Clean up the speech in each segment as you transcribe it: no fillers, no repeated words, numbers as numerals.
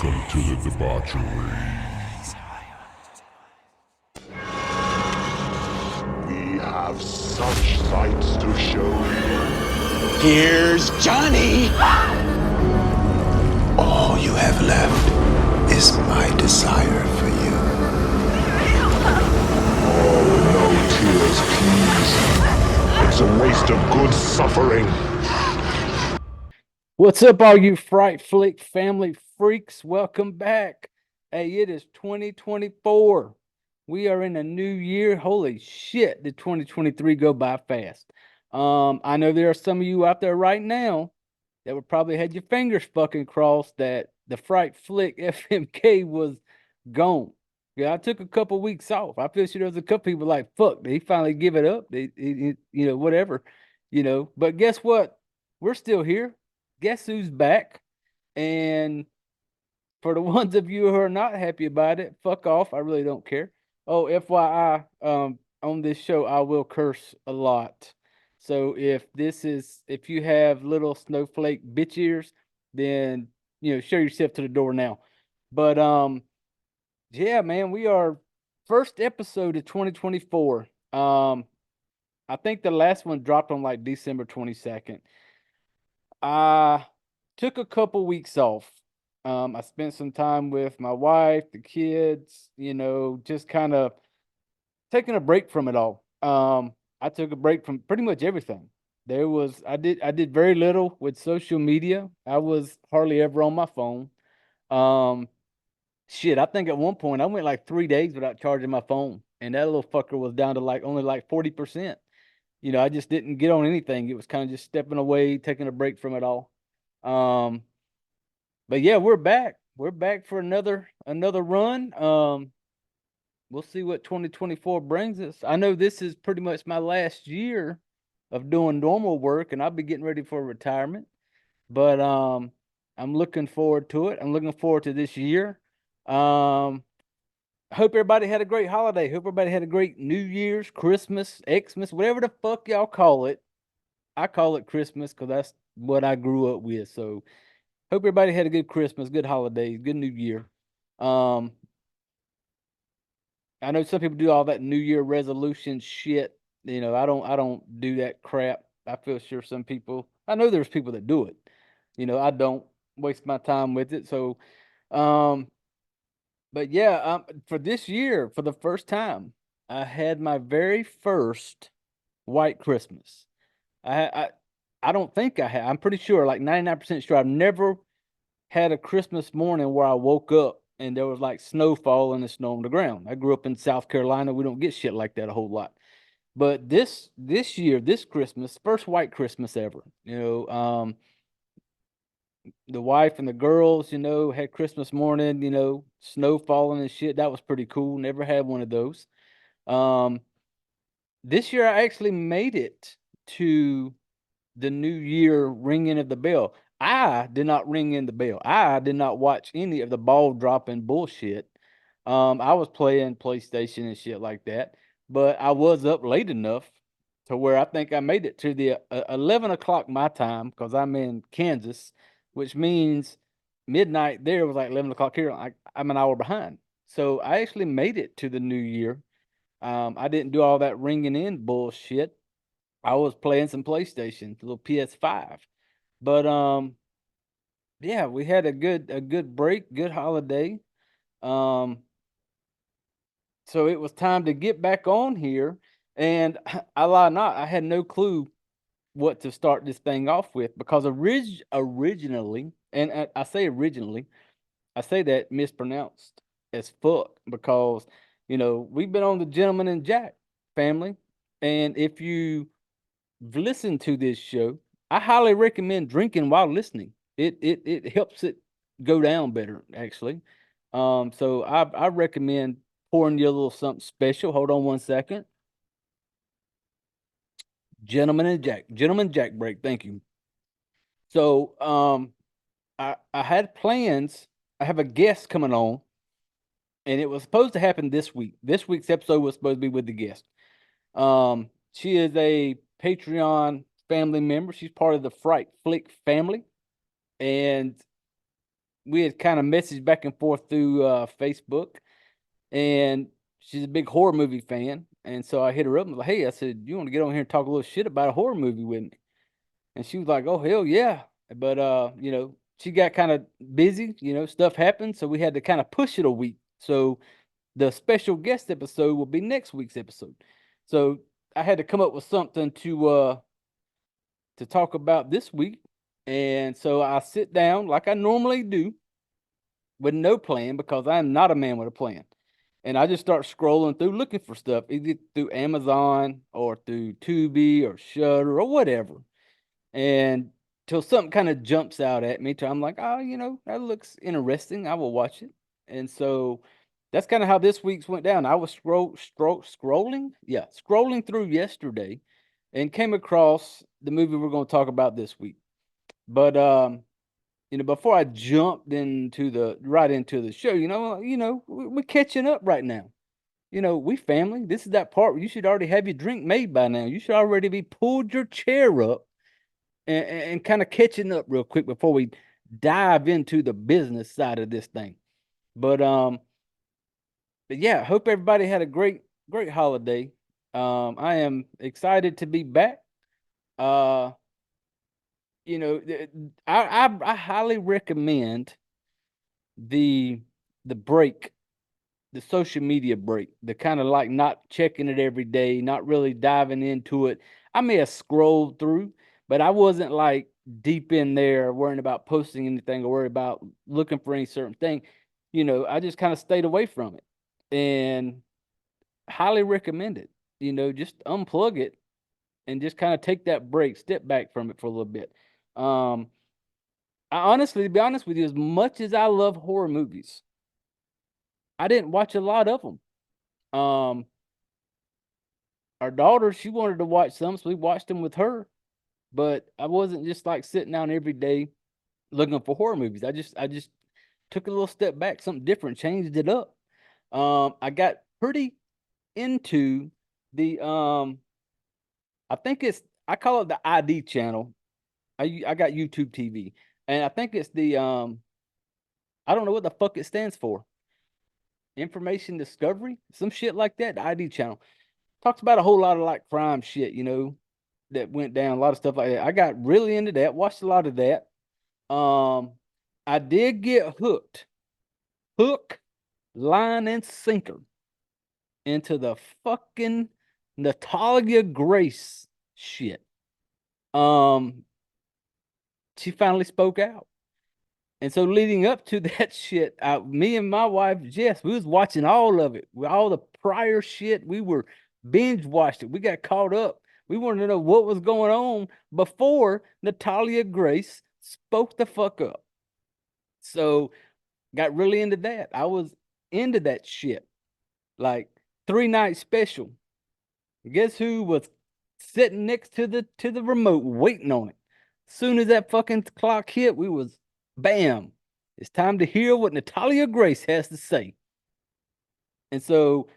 Welcome to the debauchery. We have such sights to show you. Here's Johnny! All you have left is my desire for you. Oh, no tears, please. It's a waste of good suffering. What's up, all you Fright Flick family freaks? Welcome back. Hey, it is 2024. We are in a new year. Holy shit, did 2023 go by fast. I know there are some of you out there right now that would probably had your fingers fucking crossed that the Fright Flick FMK was gone. Yeah, I took a couple weeks off. I feel sure there was a couple people like, fuck, did he finally give it up? Whatever, But guess what? We're still here. Guess who's back? And for the ones of you who are not happy about it, fuck off. I really don't care. Oh, FYI, on this show, I will curse a lot. So if you have little snowflake bitch ears, then show yourself to the door now. But yeah, man, we are first episode of 2024. I think the last one dropped on like December 22nd. I took a couple weeks off. I spent some time with my wife, the kids, just kind of taking a break from it all. I took a break from pretty much everything. I did very little with social media. I was hardly ever on my phone. Um, Shit, I think at one point I went like 3 days without charging my phone, and that little fucker was down to like only like 40%. I just didn't get on anything. It was kind of just stepping away, taking a break from it all. Um, but yeah, we're back. We're back for another run. We'll see what 2024 brings us. I know this is pretty much my last year of doing normal work, and I'll be getting ready for retirement. But I'm looking forward to it. I'm looking forward to this year. Hope everybody had a great holiday. Hope everybody had a great New Year's, Christmas, Xmas, whatever the fuck y'all call it. I call it Christmas because that's what I grew up with. So hope everybody had a good Christmas, good holidays, good New Year. I know some people do all that New Year resolution shit. I don't do that crap. I feel sure some people. I know there's people that do it. I don't waste my time with it. So, um, but yeah, for this year, for the first time, I had my very first white Christmas. I I don't think I have. I'm pretty sure, like 99% sure, I've never had a Christmas morning where I woke up and there was like snow falling and snow on the ground. I grew up in South Carolina. We don't get shit like that a whole lot. But this year, this Christmas, first white Christmas ever. The wife and the girls, had Christmas morning, snow falling and shit. That was pretty cool. Never had one of those. Um, this year I actually made it to the New Year ringing of the bell. I did not ring in the bell. I did not watch any of the ball dropping bullshit. I was playing PlayStation and shit like that, but I was up late enough to where I think I made it to the 11 o'clock my time because I'm in Kansas, which means midnight there was like 11 o'clock here. I'm an hour behind. So I actually made it to the New Year. I didn't do all that ringing in bullshit. I was playing some PlayStation, a little PS5. But yeah, we had a good break, good holiday. Um so it was time to get back on here, and I lie not, I had no clue what to start this thing off with because originally, and I say originally, I say that mispronounced as fuck because we've been on the Gentleman and Jack family, and if you listen to this show, I highly recommend drinking while listening. It helps it go down better, actually. So I recommend pouring you a little something special. Hold on one second. Gentleman Jack break. Thank you. So I had plans. I have a guest coming on, and it was supposed to happen this week. This week's episode was supposed to be with the guest. She is a Patreon family member. She's part of the Fright Flick family. And we had kind of messaged back and forth through Facebook, and she's a big horror movie fan. And so I hit her up and was like, hey, I said, you want to get on here and talk a little shit about a horror movie with me? And she was like, oh, hell yeah. But, she got kind of busy, stuff happened. So we had to kind of push it a week. So the special guest episode will be next week's episode. So I had to come up with something to talk about this week. And so I sit down like I normally do with no plan, because I am not a man with a plan. And I just start scrolling through looking for stuff, either through Amazon or through Tubi or Shudder or whatever. And till something kind of jumps out at me, till I'm like, oh, that looks interesting. I will watch it. And so that's kind of how this week's went down. I was scrolling through yesterday and came across the movie we're going to talk about this week. But before I jumped right into the show, we're catching up right now. We family. This is that part where you should already have your drink made by now. You should already be pulled your chair up and kind of catching up real quick before we dive into the business side of this thing. But yeah, hope everybody had a great holiday. I am excited to be back. I highly recommend the break, the social media break, the kind of like not checking it every day, not really diving into it. I may have scrolled through, but I wasn't like deep in there worrying about posting anything or worried about looking for any certain thing. I just kind of stayed away from it, and highly recommend it. Just unplug it and just kind of take that break, step back from it for a little bit. I honestly, to be honest with you, as much as I love horror movies, I didn't watch a lot of them. Our daughter, she wanted to watch some, so we watched them with her. But I wasn't just like sitting down every day looking for horror movies. I just took a little step back, something different, changed it up. I got pretty into the I call it the ID channel. I got YouTube TV, and I think it's the I don't know what the fuck it stands for. Information Discovery, some shit like that. The ID channel talks about a whole lot of like crime shit, that went down, a lot of stuff like that. I got really into that, watched a lot of that. I did get hook, line, and sinker into the fucking Natalia Grace shit. She finally spoke out. And so leading up to that shit, me and my wife, Jess, we was watching all of it. All the prior shit, we were binge watched it. We got caught up. We wanted to know what was going on before Natalia Grace spoke the fuck up. So got really into that. I was into that shit. Like 3-night special. Guess who was sitting next to the remote waiting on it? Soon as that fucking clock hit, we was bam. It's time to hear what Natalia Grace has to say. And so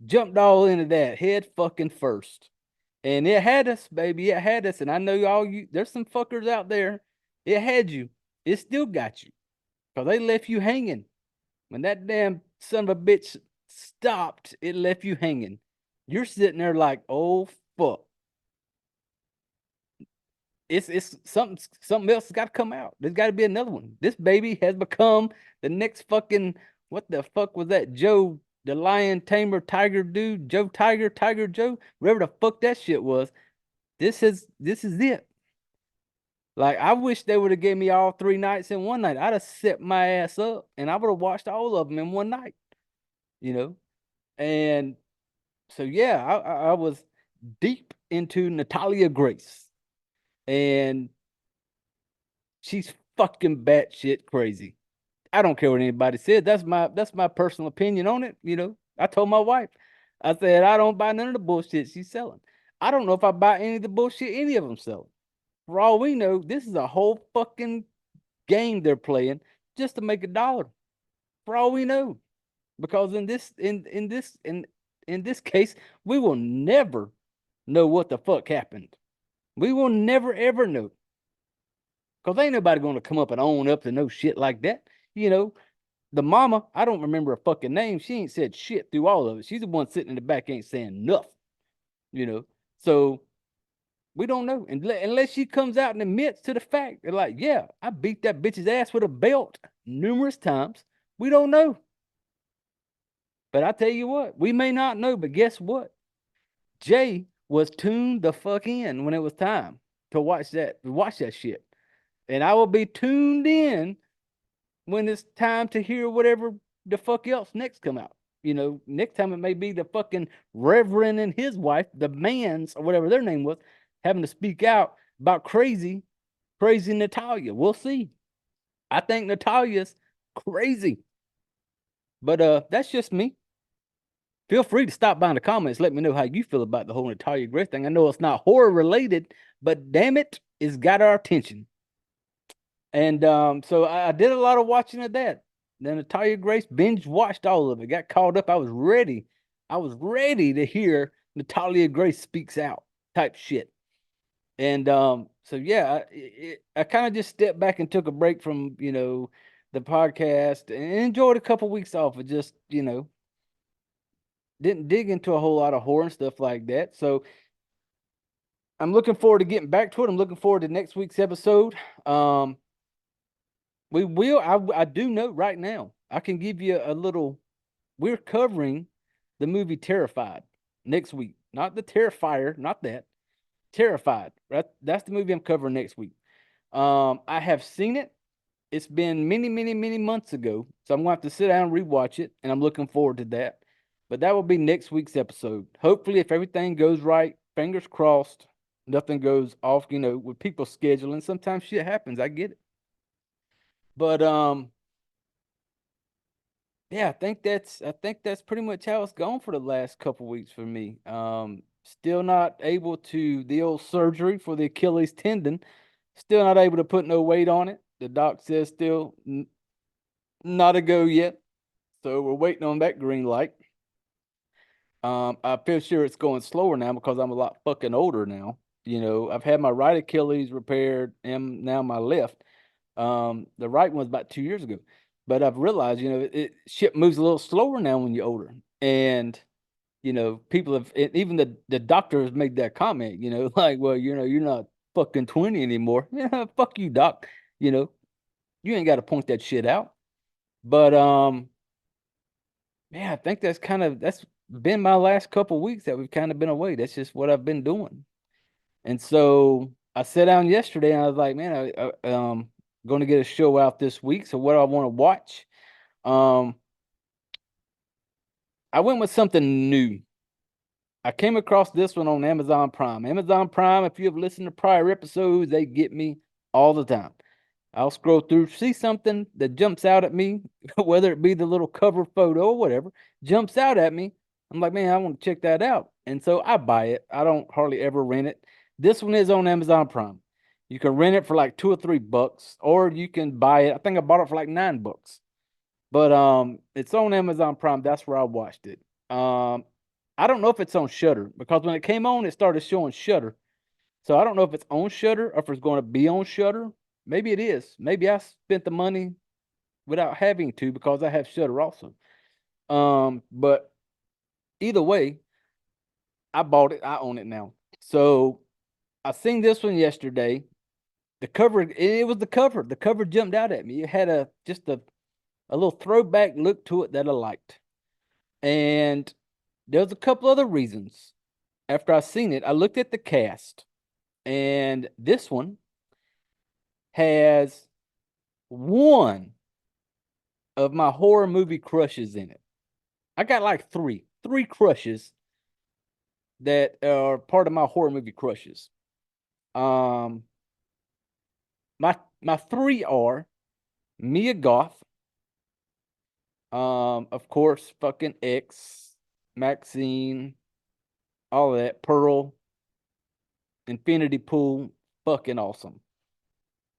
jumped all into that head fucking first. And it had us, baby. It had us. And I know there's some fuckers out there. It had you. It still got you. Because they left you hanging. When that damn son of a bitch stopped, it left you hanging. You're sitting there like, oh fuck. It's something else has got to come out. There's got to be another one. This baby has become the next fucking, what the fuck was that? Joe, the lion tamer tiger dude, Joe Tiger Joe, whatever the fuck that shit was. This is it. Like, I wish they would have gave me all 3 nights in one night. I'd have set my ass up and I would have watched all of them in one night, And so, yeah, I was deep into Natalia Grace. And she's fucking batshit crazy. I don't care what anybody said. That's my personal opinion on it. I told my wife, I said, I don't buy none of the bullshit she's selling. I don't know if I buy any of the bullshit any of them selling. For all we know, this is a whole fucking game they're playing just to make $1. For all we know, because in this case, we will never know what the fuck happened. We will never ever know. Because ain't nobody going to come up and own up to no shit like that. You know, the mama, I don't remember her fucking name. She ain't said shit through all of it. She's the one sitting in the back, ain't saying nothing. You know, so we don't know. And unless she comes out and admits to the fact, they're like, yeah, I beat that bitch's ass with a belt numerous times. We don't know. But I tell you what, we may not know, but guess what? Jay was tuned the fuck in when it was time to watch that shit. And I will be tuned in when it's time to hear whatever the fuck else next come out. You know, next time it may be the fucking Reverend and his wife, the Mans or whatever their name was, having to speak out about crazy Natalia. We'll see. I think Natalia's crazy. But that's just me. Feel free to stop by in the comments. Let me know how you feel about the whole Natalia Grace thing. I know it's not horror related, but damn it, it's got our attention. And so I did a lot of watching of that. Then Natalia Grace binge watched all of it. Got caught up. I was ready to hear Natalia Grace speaks out type shit. And so yeah, I kind of just stepped back and took a break from the podcast and enjoyed a couple weeks off of just didn't dig into a whole lot of horror and stuff like that. So I'm looking forward to getting back to it. I'm looking forward to next week's episode. We will. I do know right now. I can give you a little. We're covering the movie Terrified next week. Not the Terrifier, not that. Terrified. Right? That's the movie I'm covering next week. I have seen it. It's been many, many, many months ago. So I'm going to have to sit down and rewatch it. And I'm looking forward to that. But that will be next week's episode. Hopefully, if everything goes right, fingers crossed, nothing goes off, with people scheduling. Sometimes shit happens. I get it. But yeah, I think that's pretty much how it's gone for the last couple weeks for me. Still not able to the old surgery for the Achilles tendon. Still not able to put no weight on it. The doc says still not a go yet. So we're waiting on that green light. I feel sure it's going slower now because I'm a lot fucking older now. I've had my right Achilles repaired and now my left. The right one was about 2 years ago. But I've realized, shit moves a little slower now when you're older. And, people have, even the doctor has made that comment, like, well, you're not fucking 20 anymore. Yeah, fuck you, doc. You ain't got to point that shit out. But, yeah, I think that's been my last couple weeks that we've kind of been away. That's just what I've been doing. And so I sat down yesterday and I was like, man, I going to get a show out this week. So what do I want to watch? I went with something new. I came across this one on Amazon Prime. Amazon Prime, if you have listened to prior episodes, they get me all the time. I'll scroll through, see something that jumps out at me, whether it be the little cover photo or whatever, jumps out at me. I'm like, man, I want to check that out. And so I buy it. I don't hardly ever rent it. This one is on Amazon Prime. You can rent it for like $2 or $3, or you can buy it. I think I bought it for like $9. But it's on Amazon Prime. That's where I watched it. I don't know if it's on Shudder because when it came on, it started showing Shudder. So I don't know if it's on Shudder or if it's going to be on Shudder. Maybe it is. Maybe I spent the money without having to because I have Shudder also. But either way, I bought it. I own it now. So I seen this one yesterday. The cover, it was the cover. The cover jumped out at me. It had just a little throwback look to it that I liked. And there's a couple other reasons. After I seen it, I looked at the cast. And this one has one of my horror movie crushes in it. I got like three crushes that are part of my horror movie crushes. My three are Mia Goth, of course, fucking X, Maxine, all of that, Pearl, Infinity Pool, fucking awesome.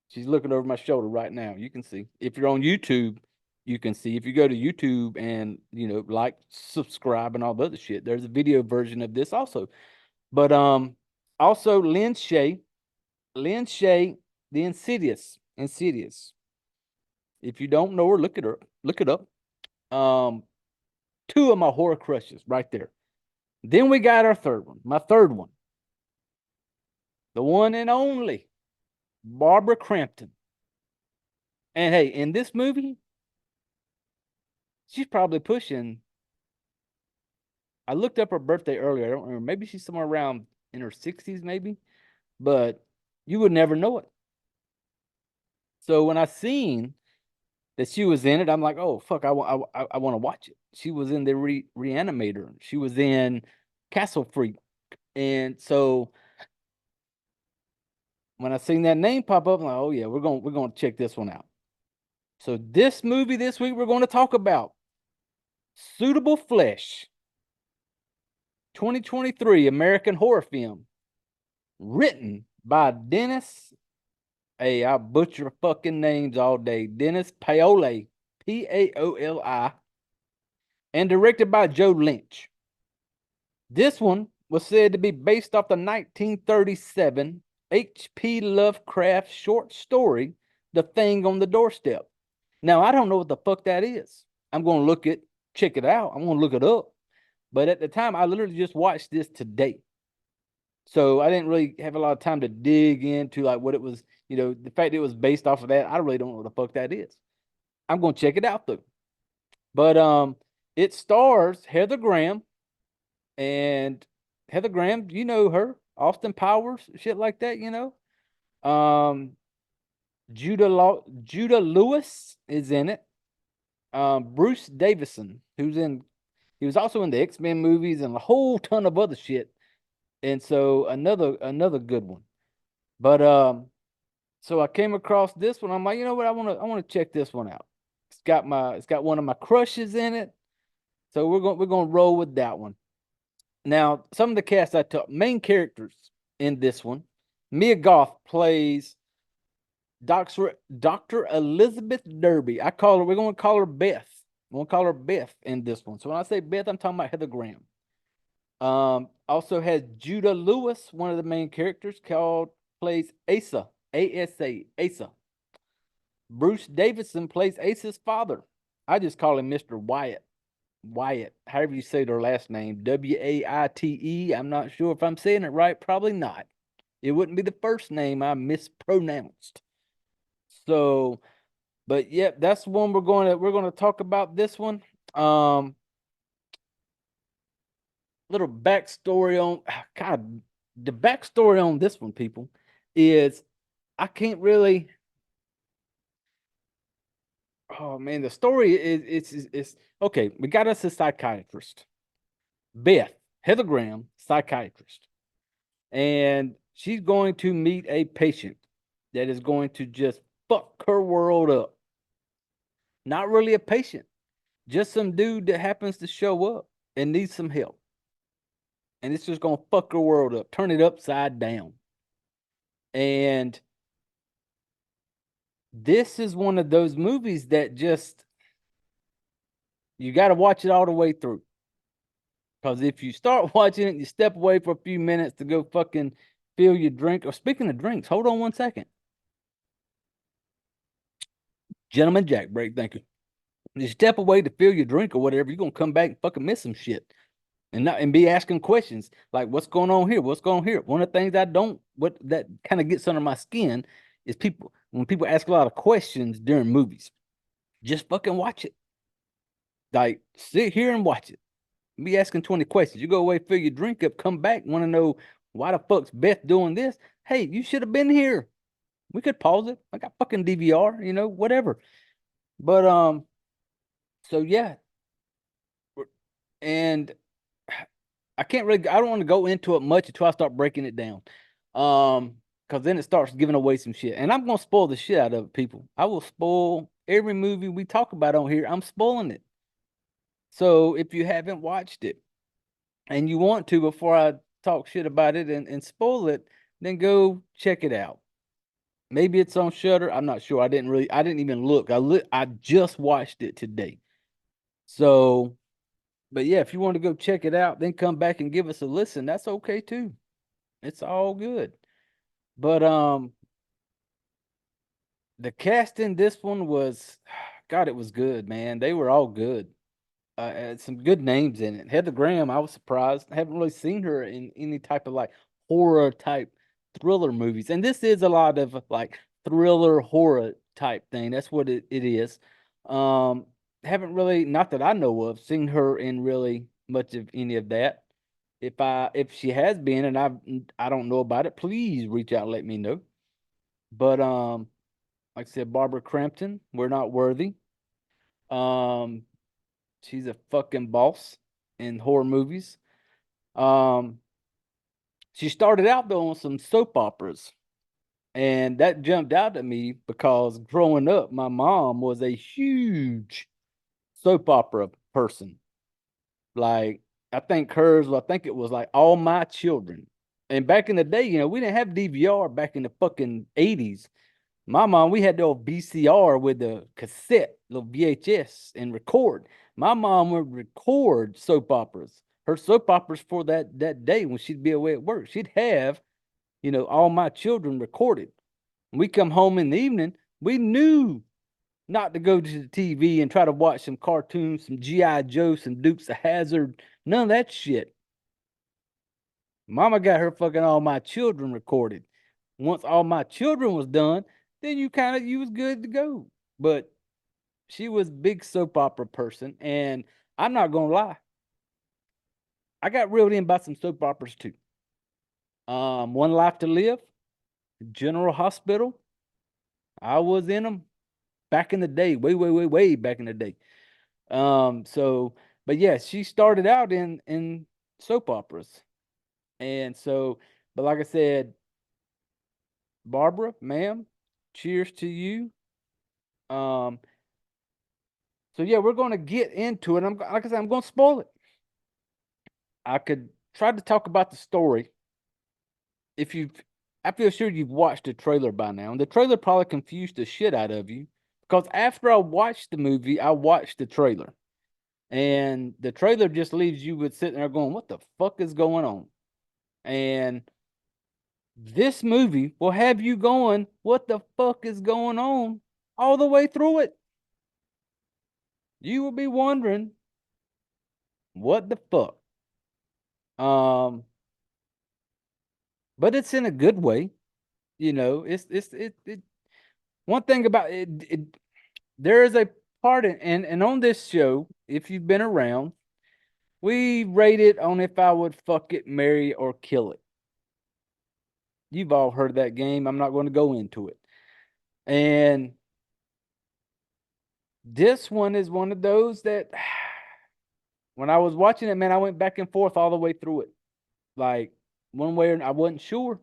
She's looking over my shoulder right now. You can see. If you're on YouTube, you can see. If you go to YouTube and, like, subscribe and all the other shit, there's a video version of this also. But also Lynn Shay, the The Insidious. Insidious. If you don't know her, look it up. Two of my horror crushes right there. Then we got our third one. My third one. The one and only Barbara Crampton. And hey, in this movie, she's probably pushing. I looked up her birthday earlier. I don't remember. Maybe she's somewhere around in her 60s, maybe. But you would never know it. So when I seen that she was in it, I'm like, oh fuck, I want to watch it. She was in the Reanimator. She was in Castle Freak, and so when I seen that name pop up, I'm like, oh yeah, we're gonna check this one out. So this movie this week we're going to talk about Suitable Flesh, 2023 American horror film, written by Dennis. Hey, I butcher fucking names all day. Dennis Paoli, Paoli, and directed by Joe Lynch. This one was said to be based off the 1937 H.P. Lovecraft short story, The Thing on the Doorstep. Now, I don't know what the fuck that is. I'm going to check it out. I'm going to look it up. But at the time, I literally just watched this today. So I didn't really have a lot of time to dig into like what it was, the fact it was based off of that. I really don't know what the fuck that is. I'm going to check it out though. But it stars Heather Graham, and Heather Graham, you know her, Austin Powers, shit like that, Judah Lewis is in it. Bruce Davison, he was also in the X-Men movies and a whole ton of other shit. And so another good one. But so I came across this one. I'm like, you know what? I want to check this one out. It's got one of my crushes in it. So we're going to roll with that one. Now, some of the cast I took, main characters in this one, Mia Goth plays Dr. Elizabeth Derby. We're going to call her Beth. We're going to call her Beth in this one. So when I say Beth, I'm talking about Heather Graham. Also has Judah Lewis, one of the main characters, plays Asa, A-S-A, Asa. Bruce Davison plays Asa's father. I just call him Mr. Wyatt, however you say their last name, W-A-I-T-E. I'm not sure if I'm saying it right. Probably not. It wouldn't be the first name I mispronounced. So, but yep, that's one we're going to talk about this one. Little backstory on God, the backstory on this one, people, is I can't really. Oh man, the story is it's okay. We got us a psychiatrist, Beth Heather Graham, psychiatrist, and she's going to meet a patient that is going to just fuck her world up. Not really a patient, just some dude that happens to show up and needs some help. And it's just going to fuck her world up, turn it upside down. And this is one of those movies that just, you got to watch it all the way through. Because if you start watching it and you step away for a few minutes to go fucking fill your drink, or speaking of drinks, hold on one second. Gentleman Jack break, thank you. You step away to fill your drink or whatever, you're going to come back and fucking miss some shit. And be asking questions like, what's going on here? What's going on here? One of the things that kind of gets under my skin is when people ask a lot of questions during movies. Just fucking watch it. Like, sit here and watch it. Be asking 20 questions. You go away, fill your drink up, come back, want to know why the fuck's Beth doing this? Hey, you should have been here. We could pause it. I got fucking DVR, whatever. But so yeah. And I don't want to go into it much until I start breaking it down. Because then it starts giving away some shit. And I'm gonna spoil the shit out of it, people. I will spoil every movie we talk about on here. I'm spoiling it. So if you haven't watched it and you want to before I talk shit about it and spoil it, then go check it out. Maybe it's on Shudder. I'm not sure. I didn't even look. I just watched it today. So, but yeah, if you want to go check it out, then come back and give us a listen. That's okay too. It's all good. But The cast in this one was, God, it was good, man. They were all good. Had some good names in it. Heather Graham, I was surprised. I haven't really seen her in any type of like horror type thriller movies. And this is a lot of like thriller horror type thing. That's what it is. Um, haven't really, not that I know of, seen her in really much of any of that. If she has been and I don't know about it, please reach out and let me know. But like I said, Barbara Crampton, we're not worthy. Um, she's a fucking boss in horror movies. Um, she started out though on some soap operas, and that jumped out at me because growing up, my mom was a huge soap opera person. Like I think it was like All My Children. And back in the day, we didn't have DVR back in the fucking 80s. My mom, we had the old VCR with the cassette, little VHS, and record. My mom would record soap operas. Her soap operas for that day when she'd be away at work. She'd have, All My Children recorded. When we come home in the evening, we knew not to go to the TV and try to watch some cartoons, some G.I. Joe, some Dukes of Hazzard, none of that shit. Mama got her fucking All My Children recorded. Once All My Children was done, then you was good to go. But she was big soap opera person, and I'm not gonna lie, I got reeled in by some soap operas too. One Life to Live, General Hospital. I was in them back in the day, way, way, way, way back in the day. So, but yeah, she started out in soap operas, and so, but like I said, Barbara, ma'am, cheers to you. Um, so yeah, we're gonna get into it. Like I said, I'm gonna spoil it. I could try to talk about the story if you've. I feel sure you've watched the trailer by now, and the trailer probably confused the shit out of you because after I watched the movie, I watched the trailer, and the trailer just leaves you with sitting there going, "What the fuck is going on?" And this movie will have you going, "What the fuck is going on?" all the way through it. You will be wondering, "What the fuck?" Um, but it's in a good way. It's one thing about it, there is a part and on this show, if you've been around, we rate it on if I would fuck it, marry or kill it. You've all heard that game. I'm not going to go into it. And this one is one of those that when I was watching it, man, I went back and forth all the way through it. Like one way or I wasn't sure.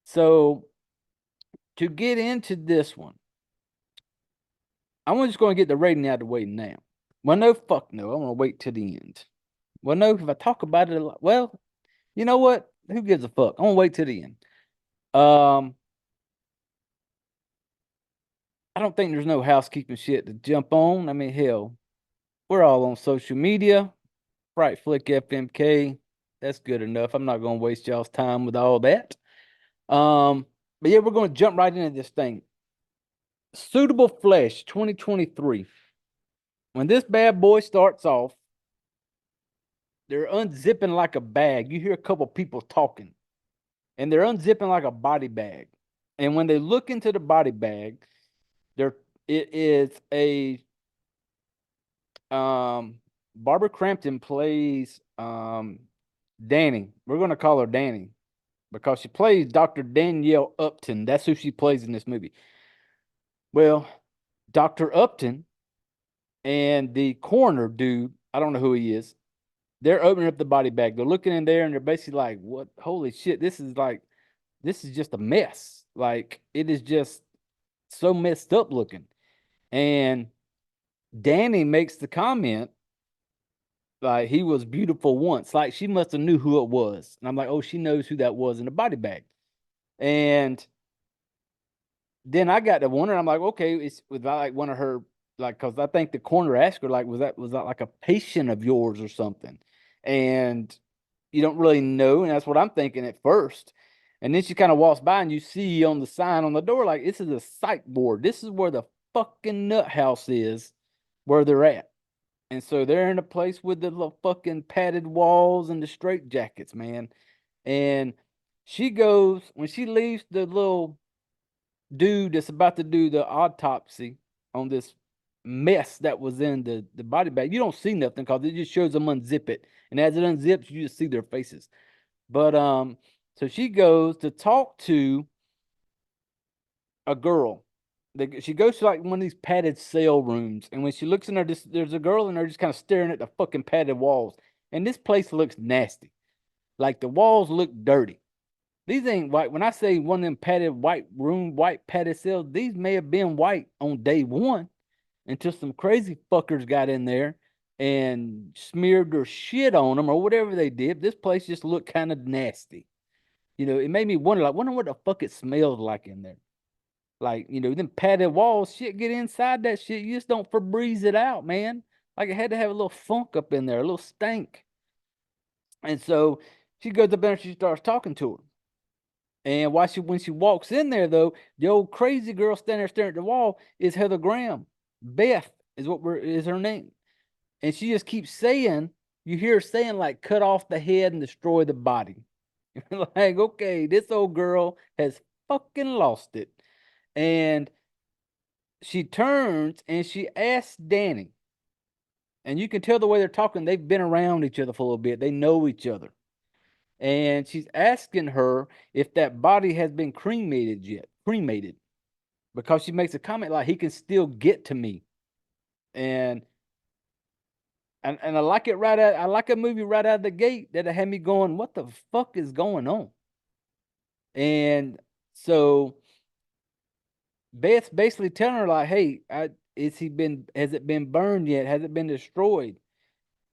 So to get into this one, I'm just going to get the rating out of the way now. Well, no, fuck no. I want to wait till the end. Well, no, if I talk about it a lot, well, you know what? Who gives a fuck? I'm gonna wait till the end. Um, I don't think there's no housekeeping shit to jump on. I mean, hell, we're all on social media. Right, Flick FMK. That's good enough. I'm not gonna waste y'all's time with all that. Um, but yeah, we're gonna jump right into this thing. Suitable Flesh 2023. When this bad boy starts off, they're unzipping like a bag. You hear a couple people talking, and they're unzipping like a body bag. And when they look into the body bag, there it is a Barbara Crampton plays Danny. We're gonna call her Danny because she plays Dr. Danielle Upton. That's who she plays in this movie. Well, Dr. Upton and the coroner dude, I don't know who he is. They're opening up the body bag. They're looking in there and they're basically like, "What? Holy shit! This is just a mess. Like it is just so messed up looking." And Danny makes the comment like he was beautiful once. Like she must have knew who it was. And I'm like, oh, she knows who that was in the body bag. And then I got to wonder. I'm like, okay, was that like one of her like? Because I think the coroner asked her like, was that like a patient of yours or something? And you don't really know, and that's what I'm thinking at first. And then she kind of walks by and you see on the sign on the door, like, this is a psych ward. This is where the fucking nut house is, where they're at. And so they're in a place with the little fucking padded walls and the straight jackets, man. And she goes, when she leaves the little dude that's about to do the autopsy on this mess that was in the body bag, you don't see nothing because it just shows them unzip it. And as it unzips, you just see their faces. But so she goes to talk to a girl. She goes to like one of these padded cell rooms, and when she looks in there, there's a girl in there just kind of staring at the fucking padded walls. And this place looks nasty. Like the walls look dirty. These ain't white. When I say one of them padded white room, white padded cells, these may have been white on day one until some crazy fuckers got in there and smeared their shit on them or whatever they did. This place just looked kind of nasty. You know, it made me wonder, like, wonder what the fuck it smells like in there. Like, you know, them padded walls, shit get inside that shit. You just don't Febreze it out, man. Like it had to have a little funk up in there, a little stank. And so she goes up there and she starts talking to her. And when she walks in there, though, the old crazy girl standing there staring at the wall is Heather Graham. Beth is her name. And she just keeps saying, you hear her saying, like, cut off the head and destroy the body. Like, okay, this old girl has fucking lost it. And she turns and she asks Danny. And you can tell the way they're talking, they've been around each other for a little bit. They know each other. And she's asking her if that body has been cremated yet. Cremated. Because she makes a comment like, he can still get to me. And I like it I like a movie right out of the gate that had me going, what the fuck is going on? And so Beth's basically telling her, like, hey, has it been burned yet? Has it been destroyed?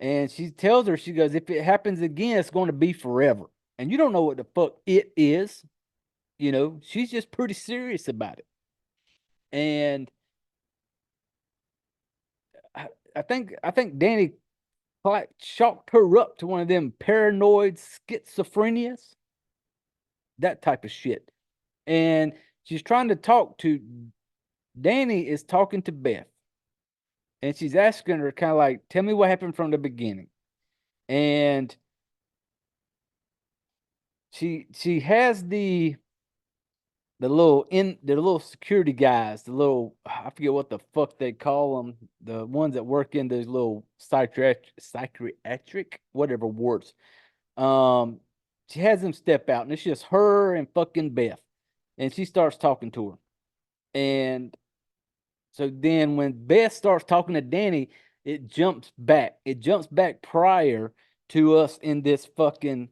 And she tells her, she goes, if it happens again, it's going to be forever. And you don't know what the fuck it is. You know, she's just pretty serious about it. And I think Danny chalked her up to one of them paranoid schizophrenias, that type of shit. And she's trying to talk to Danny is talking to Beth, and she's asking her kind of like, tell me what happened from the beginning. And she has the little security guys, the little, I forget what the fuck they call them, the ones that work in those little psychiatric whatever wards. She has them step out, and it's just her and fucking Beth, and she starts talking to her. And so then when Beth starts talking to Danny, it jumps back. It jumps back prior to us in this fucking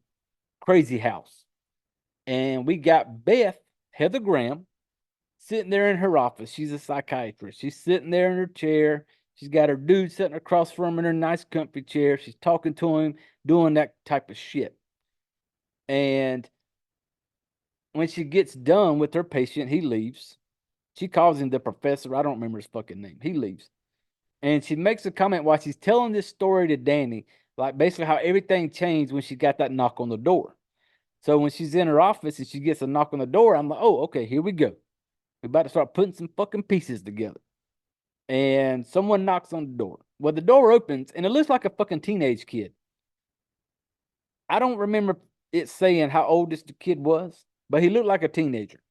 crazy house. And we got Beth, Heather Graham, sitting there in her office. She's a psychiatrist. She's sitting there in her chair. She's got her dude sitting across from her in her nice comfy chair. She's talking to him, doing that type of shit. And when she gets done with her patient, he leaves. She calls him the professor. I don't remember his fucking name. He leaves. And she makes a comment while she's telling this story to Danny, like basically how everything changed when she got that knock on the door. So when she's in her office and she gets a knock on the door, I'm like, oh, okay, here we go. We're about to start putting some fucking pieces together. And someone knocks on the door. Well, the door opens and it looks like a fucking teenage kid. I don't remember it saying how old this kid was, but he looked like a teenager.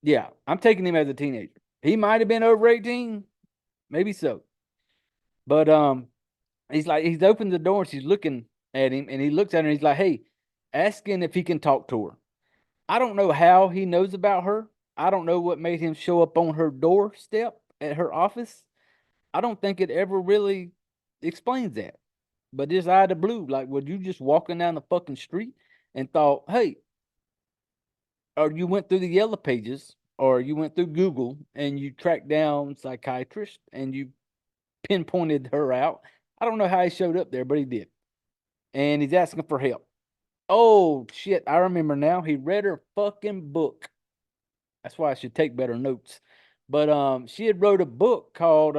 Yeah, I'm taking him as a teenager. He might have been over 18, maybe so. But he's opened the door and she's looking at him, and he looks at her and he's like, hey, asking if he can talk to her. I don't know how he knows about her. I don't know what made him show up on her doorstep at her office. I don't think it ever really explains that. But just out of the blue, like, were you just walking down the fucking street and thought, hey, or you went through the yellow pages, or you went through Google and you tracked down psychiatrist and you pinpointed her out. I don't know how he showed up there, but he did. And he's asking for help. Oh, shit, I remember now. He read her fucking book. That's why I should take better notes. But she had wrote a book called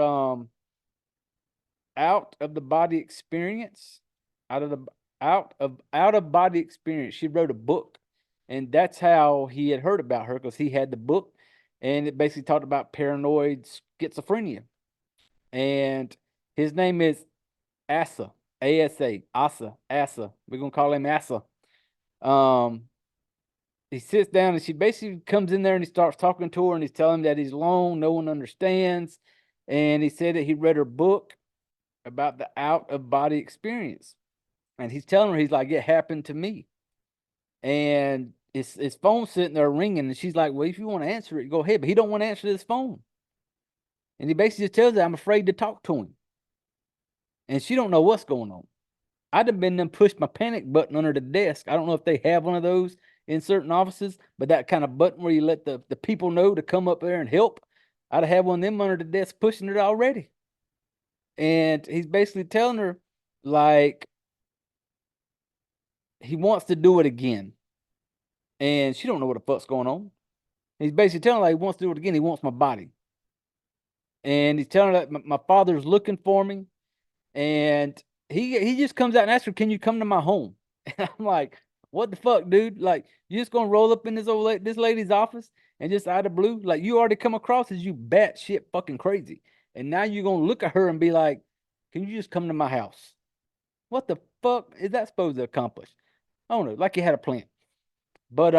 Out of the Body Experience. out of body experience. She wrote a book, and that's how he had heard about her, because he had the book, and it basically talked about paranoid schizophrenia. And his name is Asa, Asa, Asa, Asa. We're gonna call him Asa. Um, he sits down and she basically comes in there and he starts talking to her and he's telling him that he's alone, no one understands. And he said that he read her book about the out of body experience. And he's telling her, he's like, it happened to me. And his phone's sitting there ringing, and she's like, well, if you want to answer it, go ahead. But he don't want to answer this phone. And he basically just tells her, I'm afraid to talk to him. And she don't know what's going on. I'd have been them pushed my panic button under the desk. I don't know if they have one of those in certain offices, but that kind of button where you let the people know to come up there and help. I'd have had one of them under the desk pushing it already. And he's basically telling her, like, he wants to do it again. And she don't know what the fuck's going on. He's basically telling her, like, he wants to do it again. He wants my body. And he's telling her that my father's looking for me. And he just comes out and asks her, can you come to my home? And I'm like, what the fuck, dude? Like, you just gonna roll up in this lady's office and just out of blue? Like, you already come across as you batshit fucking crazy. And now you're gonna look at her and be like, can you just come to my house? What the fuck is that supposed to accomplish? I don't know, like he had a plan. But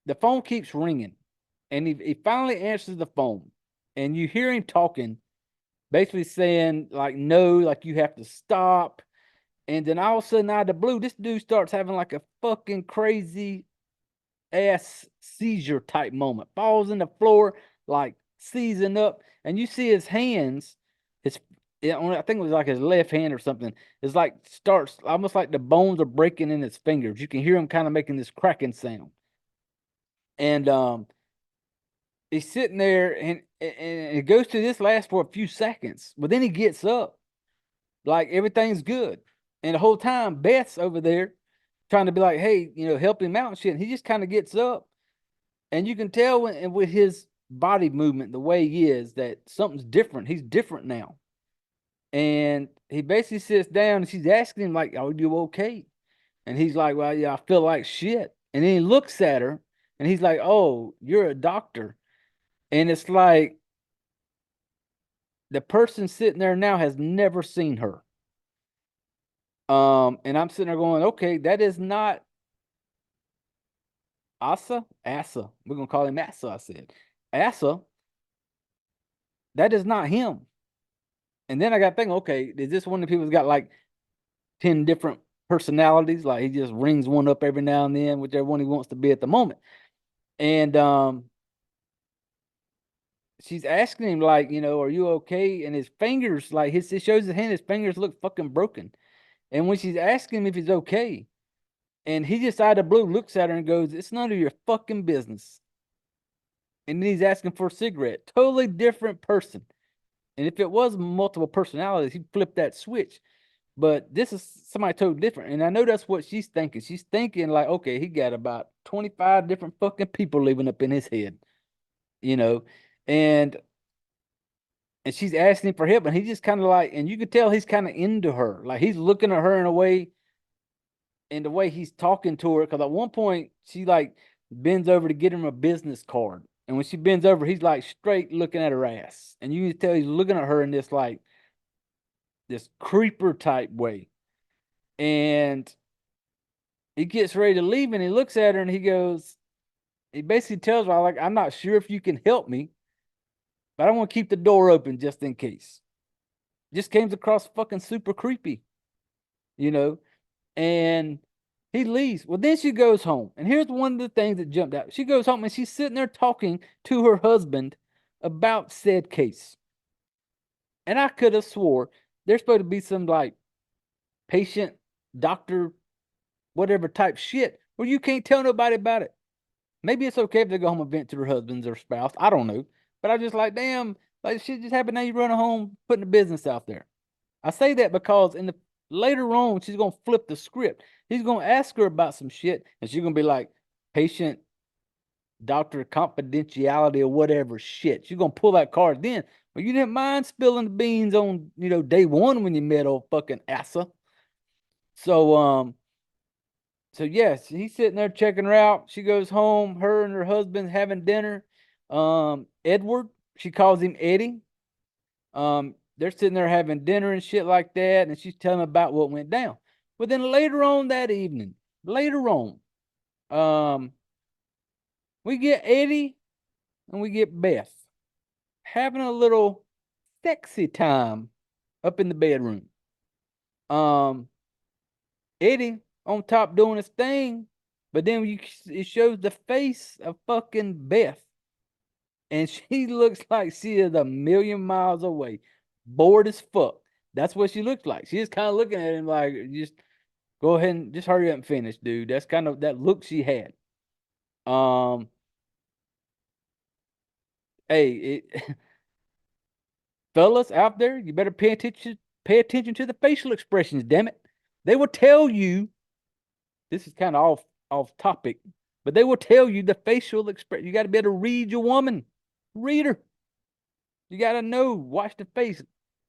the phone keeps ringing, and he finally answers the phone, and you hear him talking, basically saying, like, no, like, you have to stop. And then all of a sudden, out of the blue, this dude starts having like a fucking crazy ass seizure type moment. Falls in the floor, like seizing up, and you see his hands, I think it was like his left hand or something. It's like starts almost like the bones are breaking in his fingers. You can hear him kind of making this cracking sound. And he's sitting there, and it goes to this last for a few seconds, but then he gets up, like everything's good. And the whole time, Beth's over there trying to be like, hey, help him out and shit. And he just kind of gets up, and you can tell with his body movement, the way he is, that something's different. He's different now. And he basically sits down, and she's asking him, like, are you okay? And he's like, well, yeah, I feel like shit. And then he looks at her, and he's like, oh, you're a doctor. And it's like the person sitting there now has never seen her. And I'm sitting there going, okay, that is not Asa. We're gonna call him Asa. I said, Asa. That is not him. And then I got thinking, okay, is this one of the people who's got like 10 different personalities? Like, he just rings one up every now and then, whichever one he wants to be at the moment. And she's asking him, like, are you okay? And his fingers, like, it shows his hand, his fingers look fucking broken. And when she's asking him if he's okay, and he just out of the blue looks at her and goes, it's none of your fucking business. And then he's asking for a cigarette. Totally different person. And if it was multiple personalities, he'd flip that switch. But this is somebody totally different. And I know that's what she's thinking. She's thinking, like, okay, he got about 25 different fucking people living up in his head. And she's asking him for help. And he just kind of like, and you can tell he's kind of into her. Like, he's looking at her in a way, and the way he's talking to her, because at one point she like bends over to get him a business card, and when she bends over, he's like straight looking at her ass, and you can tell he's looking at her in this like this creeper type way. And he gets ready to leave, and he looks at her, and he basically tells her, like, I'm not sure if you can help me, but I want to keep the door open just in case. Just came across fucking super creepy, and he leaves. Well, then she goes home. And here's one of the things that jumped out. She goes home, and she's sitting there talking to her husband about said case. And I could have swore there's supposed to be some like patient, doctor, whatever type shit where you can't tell nobody about it. Maybe it's okay if they go home and vent to their husbands or spouse. I don't know. But I just like, damn, like, shit just happened. Now you run home, putting the business out there. I say that because later on, she's gonna flip the script. He's gonna ask her about some shit, and she's gonna be like, patient, doctor, confidentiality, or whatever shit. She's gonna pull that card then. But you didn't mind spilling the beans on, day one when you met old fucking Asa. So so yes, he's sitting there checking her out. She goes home, her and her husband having dinner. Edward, she calls him Eddie. They're sitting there having dinner and shit like that, and she's telling him about what went down. But then later on that evening, later on, um, we get Eddie and we get Beth having a little sexy time up in the bedroom. Um, Eddie on top doing his thing, but then it shows the face of fucking Beth, and she looks like she is a million miles away, bored as fuck. That's what she looks like. She's kind of looking at him like, just go ahead and just hurry up and finish, dude. That's kind of that look she had. Um, hey, fellas out there, you better pay attention to the facial expressions, damn it. They will tell you, this is kind of off topic, but they will tell you the facial expression. You got to be able to read your woman. Read her. You got to know, watch the face,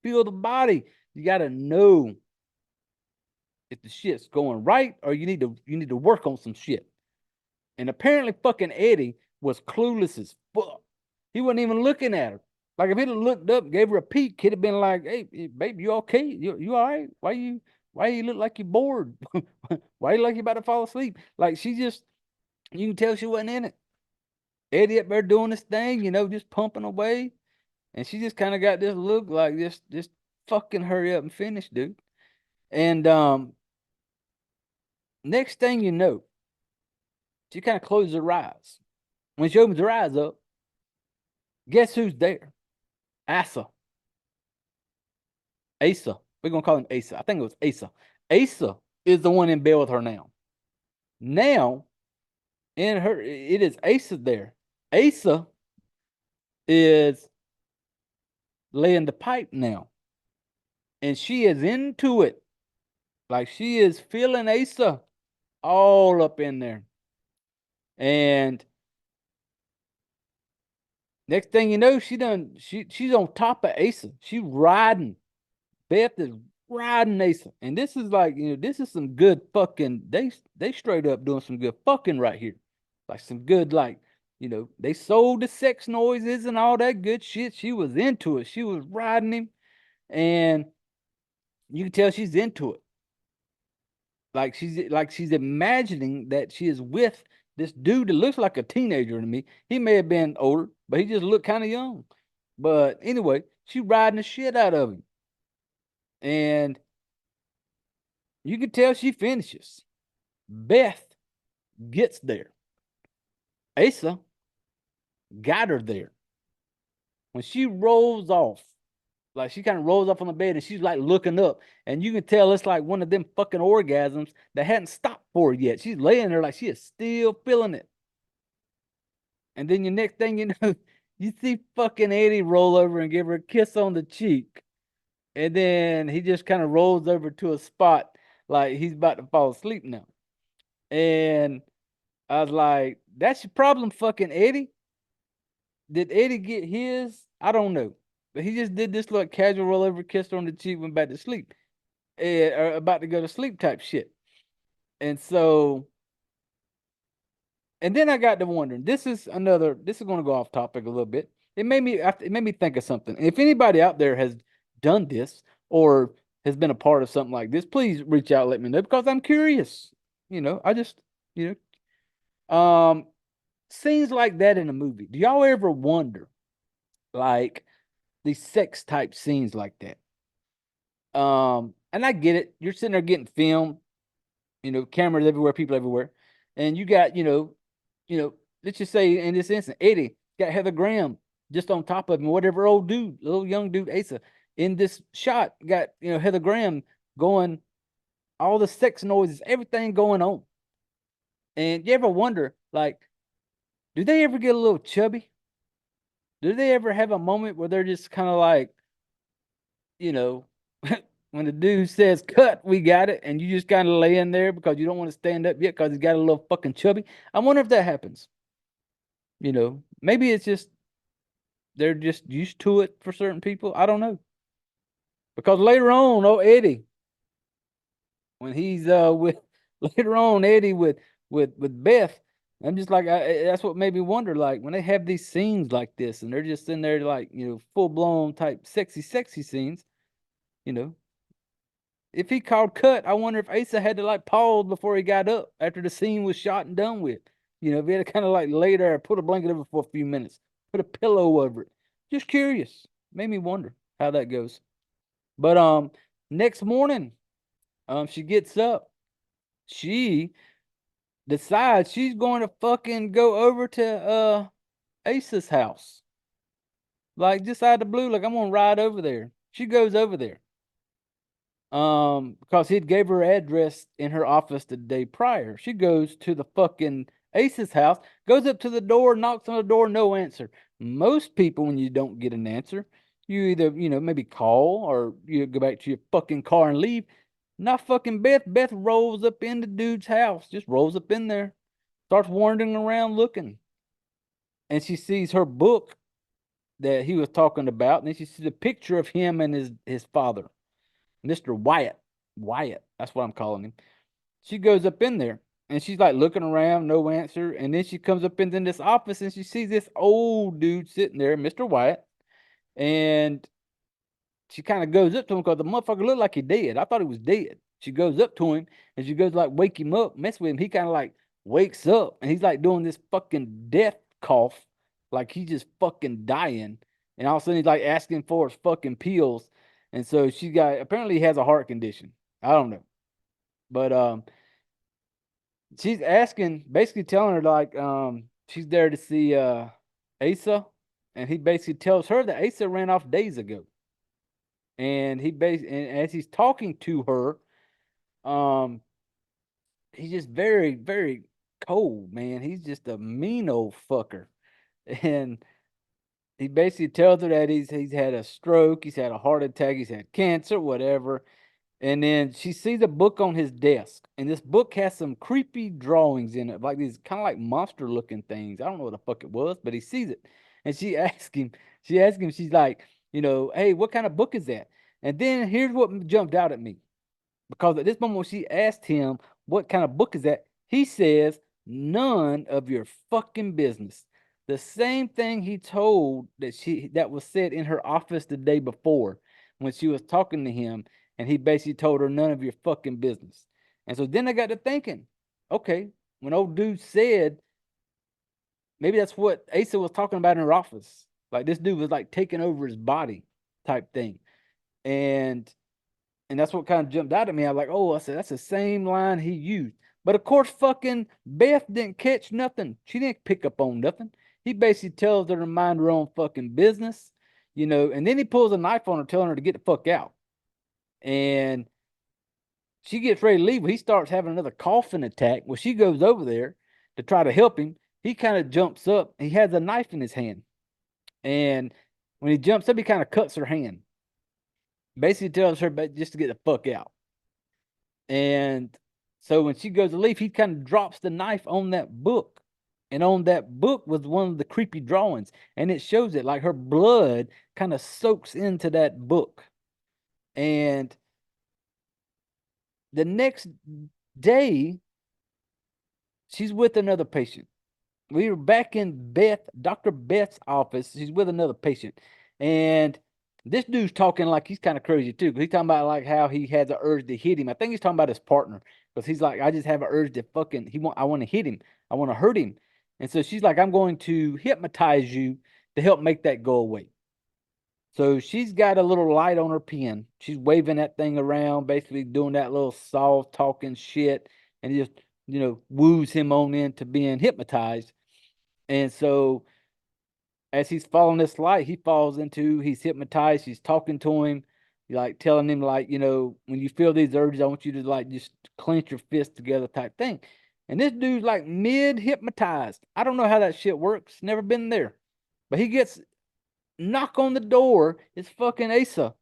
feel the body. You got to know if the shit's going right or you need to work on some shit. And apparently fucking Eddie was clueless as fuck. He wasn't even looking at her. Like if he'd have looked up, gave her a peek, he'd have been like, "Hey, baby, you okay? You all right? Why you look like you're bored? Why you like you about to fall asleep?" Like she just, you can tell she wasn't in it. Eddie up there doing this thing, just pumping away, and she just kind of got this look like just fucking hurry up and finish, dude. And next thing you know, she kind of closes her eyes. When she opens her eyes up, guess who's there? Asa. Asa. We're gonna call him Asa. I think it was Asa. Asa is the one in bed with her now. Now, it is Asa there. Asa is laying the pipe now. And she is into it. Like she is feeling Asa all up in there. And next thing you know, she's on top of Asa. She riding. Beth is riding Asa. And this is like, this is some good fucking, they straight up doing some good fucking right here. Like some good, like, they sold the sex noises and all that good shit. She was into it. She was riding him. And you can tell she's into it. She's imagining that she is with this dude that looks like a teenager to me. He may have been older, but he just looked kind of young. But anyway, she riding the shit out of him. And you can tell she finishes. Beth gets there. Asa got her there. When she rolls off, like she kind of rolls off on the bed and she's like looking up, and you can tell it's like one of them fucking orgasms that hadn't stopped for her yet. She's laying there like she is still feeling it. And then your next thing you know, you see fucking Eddie roll over and give her a kiss on the cheek. And then he just kind of rolls over to a spot like he's about to fall asleep now. And I was like, that's your problem, fucking Eddie. Did Eddie get his? I don't know. But he just did this little casual roll over, kissed her on the cheek, went back to sleep. Or about to go to sleep type shit. And so, and then I got to wondering, this is going to go off topic a little bit. It made me think of something. And if anybody out there has done this or has been a part of something like this, please reach out, let me know, because I'm curious. I just, scenes like that in a movie. Do y'all ever wonder, like, these sex type scenes like that? And I get it. You're sitting there getting filmed, cameras everywhere, people everywhere, and you got, let's just say in this instance, Eddie got Heather Graham just on top of him, whatever old dude, little young dude, Asa, in this shot got, Heather Graham going, all the sex noises, everything going on. And you ever wonder, like, do they ever get a little chubby? Do they ever have a moment where they're just kind of like, when the dude says cut, we got it, and you just kind of lay in there because you don't want to stand up yet because he's got a little fucking chubby? I wonder if that happens. Maybe it's just they're just used to it for certain people. I don't know. Because later on, oh Eddie, when he's with later on Eddie with Beth. I'm just like that's what made me wonder, like when they have these scenes like this and they're just in there like, you know, full blown type sexy scenes, you know. If he called cut, I wonder if Asa had to like pause before he got up after the scene was shot and done with. You know, if he had to kind of like lay there, put a blanket over for a few minutes, put a pillow over it. Just curious. Made me wonder how that goes. But next morning, she gets up. She decides she's going to fucking go over to Asa's house. Like just out of the blue, like I'm gonna ride over there. She goes over there. Because he'd gave her address in her office the day prior. She goes to the fucking Ace's house, goes up to the door, knocks on the door, no answer. Most people, when you don't get an answer, you either, you know, maybe call or you go back to your fucking car and leave. Not fucking Beth. Beth rolls up in the dude's house, just rolls up in there, starts wandering around looking. And she sees her book that he was talking about, and then she sees a picture of him and his father. Mr. Wyatt. Wyatt. That's what I'm calling him. She goes up in there and she's like looking around, no answer. And then she comes up into this office and she sees this old dude sitting there, Mr. Wyatt. And she kind of goes up to him because the motherfucker looked like he dead. I thought he was dead. She goes up to him and she goes like wake him up, mess with him. He kind of like wakes up and he's like doing this fucking death cough, like he's just fucking dying. And all of a sudden he's like asking for his fucking pills. And so she got apparently he has a heart condition. I don't know. But she's asking, basically telling her like she's there to see Asa. And he basically tells her that Asa ran off days ago. And and as he's talking to her, he's just very, very cold, man. He's just a mean old fucker. And he basically tells her that he's had a stroke, he's had a heart attack, he's had cancer, whatever. And then she sees a book on his desk, and this book has some creepy drawings in it, like these kind of like monster looking things. I don't know what the fuck it was, but he sees it. And she asks him, she's like, you know, hey, what kind of book is that? And then here's what jumped out at me. Because at this moment, when she asked him, what kind of book is that? He says, none of your fucking business. The same thing he told that was said in her office the day before when she was talking to him, and he basically told her none of your fucking business. And so then I got to thinking, okay, when old dude said, maybe that's what Asa was talking about in her office. Like this dude was like taking over his body type thing. And that's what kind of jumped out at me. I was like, oh, I said, that's the same line he used. But of course, fucking Beth didn't catch nothing. She didn't pick up on nothing. He basically tells her to mind her own fucking business, you know, and then he pulls a knife on her, telling her to get the fuck out. And she gets ready to leave. He starts having another coughing attack. Well, she goes over there to try to help him. He kind of jumps up. He has a knife in his hand. And when he jumps up, he kind of cuts her hand. Basically tells her just to get the fuck out. And so when she goes to leave, he kind of drops the knife on that book. And on that book was one of the creepy drawings. And it shows it like her blood kind of soaks into that book. And the next day, she's with another patient. We were back in Dr. Beth's office. She's with another patient. And this dude's talking like he's kind of crazy too. He's talking about like how he has an urge to hit him. I think he's talking about his partner. Because he's like, I just have an urge to fucking I want to hit him. I want to hurt him. And so she's like, I'm going to hypnotize you to help make that go away. So she's got a little light on her pen. She's waving that thing around, basically doing that little soft talking shit, and just, you know, woos him on into being hypnotized. And so as he's following this light, he's hypnotized. She's talking to him, like telling him, like, you know, when you feel these urges, I want you to like just clench your fist together type thing. And this dude's like mid hypnotized. I don't know how that shit works. Never been there. But he gets knock on the door. It's fucking Asa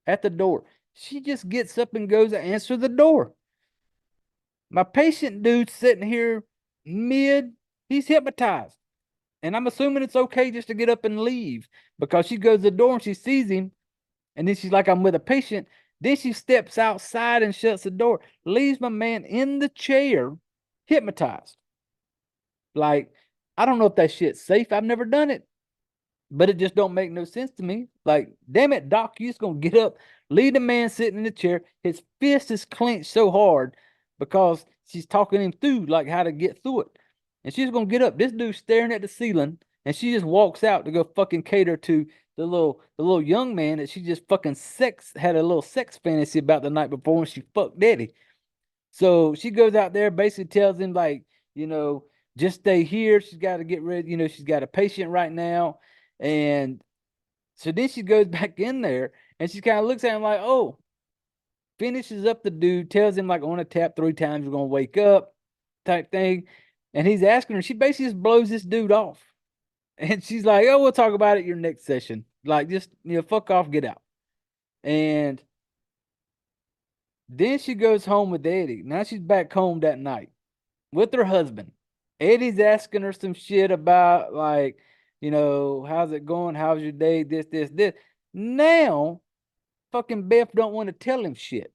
at the door. She just gets up and goes to answer the door. My patient dude's sitting here he's hypnotized. And I'm assuming it's okay just to get up and leave because she goes to the door and she sees him. And then she's like, I'm with a patient. Then she steps outside and shuts the door, leaves my man in the chair, hypnotized. Like, I don't know if that shit's safe. I've never done it, but it just don't make no sense to me. Like, damn it, Doc, you just gonna get up, leave the man sitting in the chair. His fist is clenched so hard because she's talking him through like how to get through it. And she's gonna get up. This dude's staring at the ceiling, and she just walks out to go fucking cater to the little young man that she just fucking had a little sex fantasy about the night before when she fucked Daddy. So she goes out there, basically tells him like, you know, just stay here. She's got to get ready. You know, she's got a patient right now, and so then she goes back in there, and she kind of looks at him like, oh, finishes up the dude, tells him like on a tap 3 times, you're gonna wake up, type thing, and he's asking her. She basically just blows this dude off, and she's like, oh, we'll talk about it your next session. Like, just fuck off, get out. And then she goes home with Eddie. Now she's back home that night with her husband. Eddie's asking her some shit about like, how's it going? How's your day? This. Now, fucking Beth don't want to tell him shit.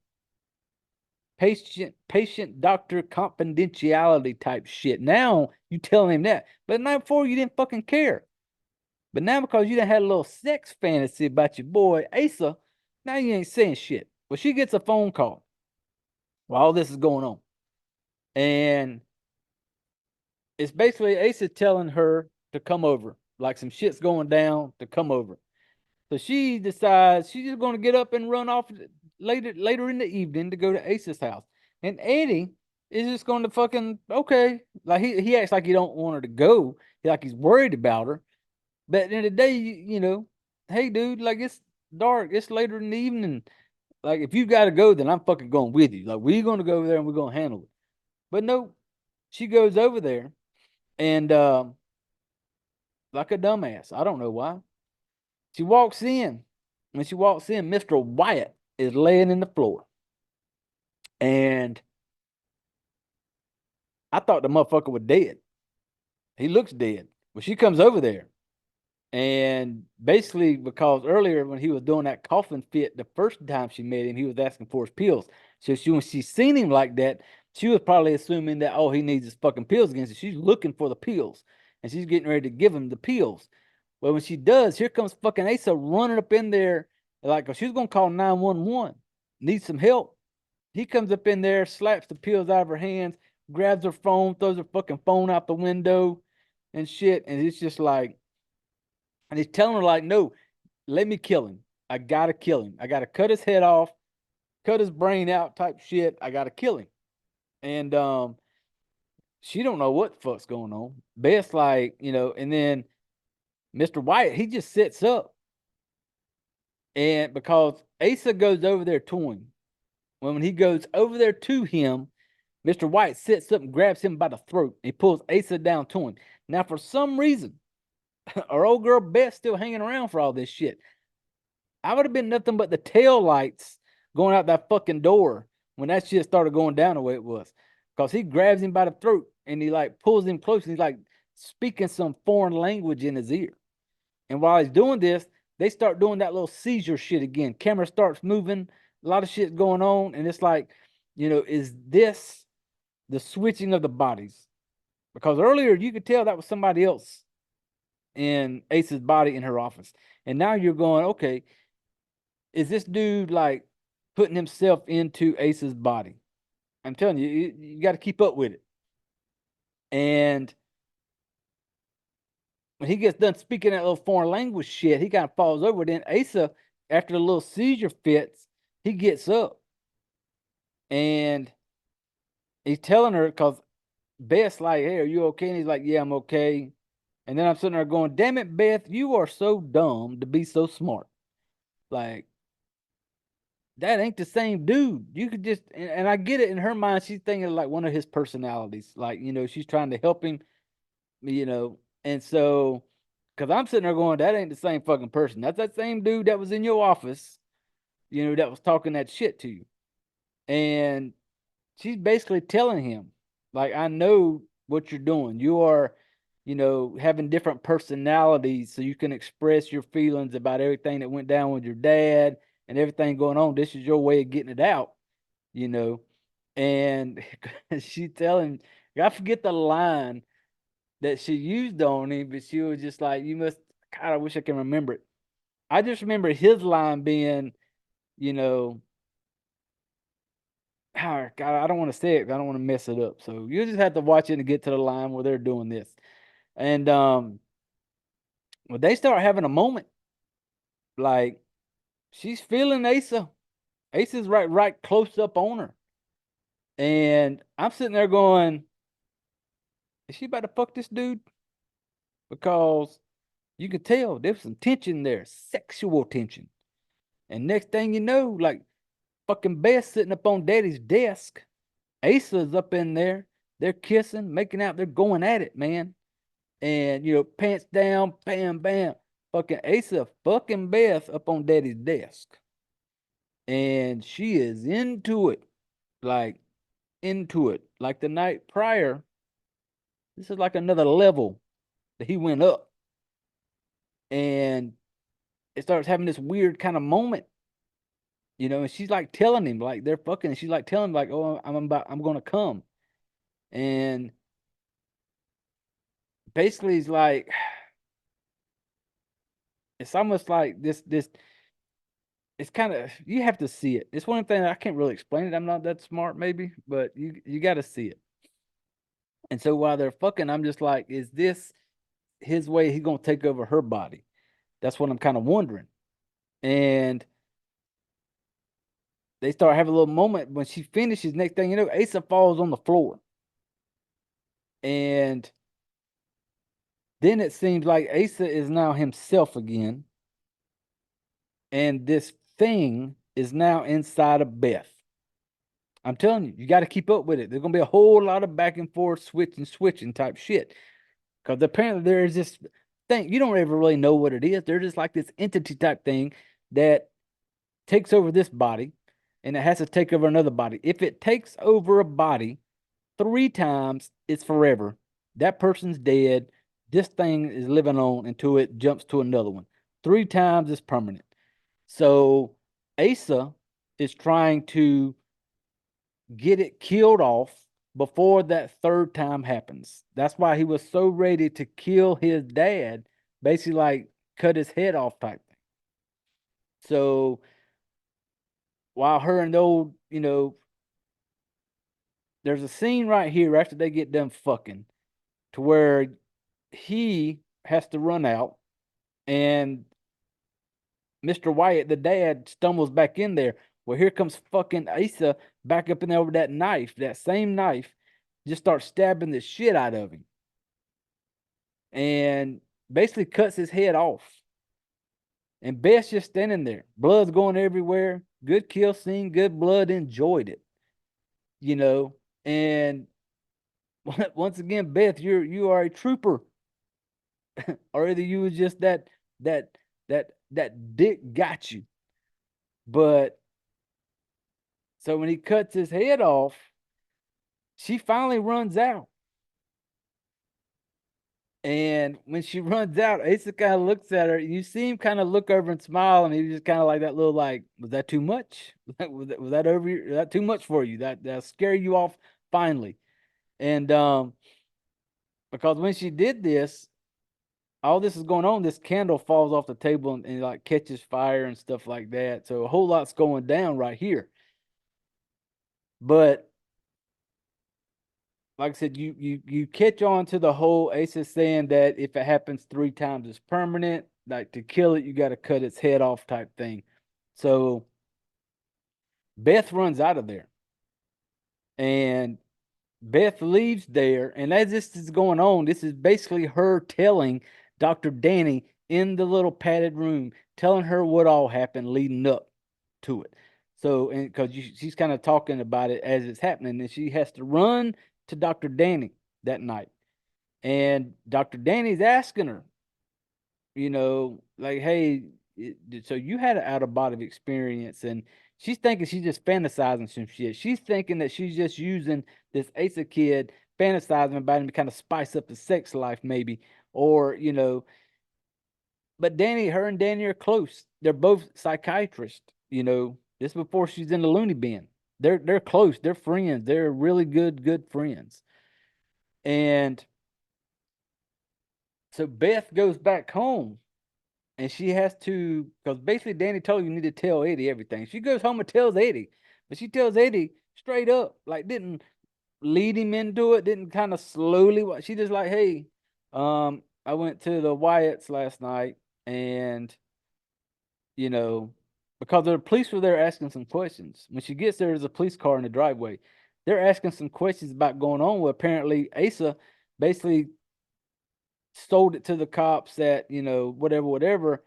Patient doctor confidentiality type shit. Now you tell him that. But the night before you didn't fucking care. But now because you done had a little sex fantasy about your boy Asa, now you ain't saying shit. Well, she gets a phone call while all this is going on. And it's basically Asa telling her to come over. Like some shit's going down, to come over. So she decides she's just going to get up and run off later in the evening to go to Asa's house. And Eddie is just going to fucking, okay. Like he acts like he don't want her to go. Like he's worried about her. But at the end of the day, hey dude, like it's dark. It's later in the evening. Like if you got to go, then I'm fucking going with you. Like we're going to go over there and we're going to handle it. But no, she goes over there and like a dumbass. I don't know why. She walks in. When she walks in, Mr. Wyatt is laying in the floor. And I thought the motherfucker was dead. He looks dead. Well, she comes over there. And basically, because earlier when he was doing that coughing fit, the first time she met him, he was asking for his pills. So when she seen him like that, she was probably assuming that, oh, he needs his fucking pills again. So she's looking for the pills. And she's getting ready to give him the pills. Well, when she does, here comes fucking Asa running up in there. Like, she's going to call 911. Needs some help. He comes up in there, slaps the pills out of her hands, grabs her phone, throws her fucking phone out the window and shit. And it's just like, and he's telling her like, no, let me kill him. I got to kill him. I got to cut his head off, cut his brain out type shit. I got to kill him. And she don't know what the fuck's going on. Beth's like, and then Mr. Wyatt, he just sits up. And because Asa goes over there to him, when he goes over there to him, Mr. Wyatt sits up and grabs him by the throat. He pulls Asa down to him. Now, for some reason, our old girl Beth's still hanging around for all this shit. I would have been nothing but the tail lights going out that fucking door when that shit started going down the way it was. Because he grabs him by the throat and he like pulls him close and he's like speaking some foreign language in his ear. And while he's doing this, they start doing that little seizure shit again. Camera starts moving, a lot of shit going on, and it's like, is this the switching of the bodies? Because earlier you could tell that was somebody else in Ace's body in her office. And now you're going, okay, is this dude like putting himself into Ace's body? I'm telling you, you got to keep up with it. And when he gets done speaking that little foreign language shit, he kind of falls over. Then Asa, after the little seizure fits, he gets up. And he's telling her, because Beth's like, hey, are you okay? And he's like, yeah, I'm okay. And then I'm sitting there going, damn it, Beth, you are so dumb to be so smart. Like, that ain't the same dude. You could just, and I get it, in her mind, she's thinking like one of his personalities. Like, she's trying to help him, and so, because I'm sitting there going, that ain't the same fucking person. That's that same dude that was in your office, that was talking that shit to you. And she's basically telling him, like, I know what you're doing. You are, having different personalities so you can express your feelings about everything that went down with your dad and everything going on. This is your way of getting it out, you know. And she telling, I forget the line that she used on him, but she was just like, you must, God, I wish I can remember it. I just remember his line being, you know, God, I don't want to say it. I don't want to mess it up. So you just have to watch it and get to the line where they're doing this. And when they start having a moment, like she's feeling Asa. Asa's right close up on her. And I'm sitting there going, is she about to fuck this dude? Because you could tell there's some tension there, sexual tension. And next thing you know, like fucking Beth sitting up on daddy's desk. Asa's up in there. They're kissing, making out. They're going at it, man. And, you know, pants down, bam, bam. Fucking Asa fucking Beth up on daddy's desk. And she is into it. Like, into it. Like the night prior, this is like another level that he went up. And it starts having this weird kind of moment. You know, and she's like telling him, like they're fucking, and she's like telling him, like, oh, I'm gonna come. And basically he's like, it's almost like this it's kind of, you have to see it. It's one thing I can't really explain it. I'm not that smart, maybe, but you got to see it. And so while they're fucking, I'm just like, is this his way? He's gonna take over her body. That's what I'm kind of wondering. And they start having a little moment. When she finishes, next thing you know, Asa falls on the floor. And then it seems like Asa is now himself again. And this thing is now inside of Beth. I'm telling you, you got to keep up with it. There's going to be a whole lot of back and forth, switching type shit. Because apparently there is this thing, you don't ever really know what it is. They're just like this entity type thing that takes over this body and it has to take over another body. If it takes over a body 3 times, it's forever. That person's dead. This thing is living on until it jumps to another one. 3 times is permanent. So Asa is trying to get it killed off before that 3rd time happens. That's why he was so ready to kill his dad, basically like cut his head off type thing. So while her and the old, you know, there's a scene right here after they get done fucking to where he has to run out and Mr. Wyatt, the dad, stumbles back in there. Well, here comes fucking Asa back up in there with that knife, that same knife, just starts stabbing the shit out of him. And basically cuts his head off. And Beth's just standing there. Blood's going everywhere. Good kill scene, good blood, enjoyed it. You know, and once again, Beth, you are a trooper. Or either you was just that dick got you. But so when he cuts his head off, she finally runs out. And when she runs out, Asa kind of looks at her. You see him kind of look over and smile, and he's just kind of like that little like, was that too much? Was that over? Was that too much for you? That scare you off finally? And because when she did this, all this is going on. This candle falls off the table and like catches fire and stuff like that. So a whole lot's going down right here. But like I said, you catch on to the whole Asa saying that if it happens 3 times, it's permanent. Like to kill it, you got to cut its head off type thing. So Beth runs out of there. And Beth leaves there. And as this is going on, this is basically her telling Dr. Danny in the little padded room, telling her what all happened leading up to it. So, and because she's kind of talking about it as it's happening, and she has to run to Dr. Danny that night. And Dr. Danny's asking her, you know, like, hey, so you had an out of body experience, and she's thinking she's just fantasizing some shit. She's thinking that she's just using this Asa kid, fantasizing about him to kind of spice up the sex life, maybe, or, you know. But her and Danny are close. They're both psychiatrists. You know, this before she's in the loony bin. They're close. They're friends. They're really good friends. And so Beth goes back home, and she has to, because basically Danny told you need to tell Eddie everything. She goes home and tells Eddie, but she tells Eddie straight up, like didn't lead him into it, didn't kind of slowly. She just like, hey, I went to the Wyatts last night, and you know, because the police were there asking some questions. When she gets there, there's a police car in the driveway. They're asking some questions about going on. Well, apparently Asa basically sold it to the cops that, whatever,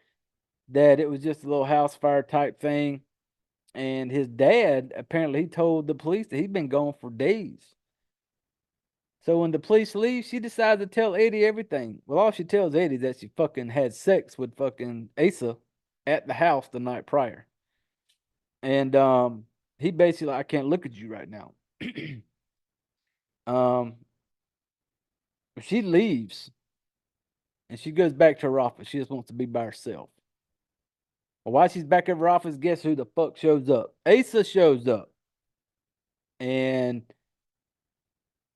that it was just a little house fire type thing. And his dad, apparently, he told the police that he'd been gone for days. So when the police leave, she decides to tell Eddie everything. Well, all she tells Eddie is that she fucking had sex with fucking Asa at the house the night prior. And he basically like, I can't look at you right now. um she leaves and she goes back to her office. She just wants to be by herself. Well, while she's back at her office, guess who the fuck shows up? Asa shows up. And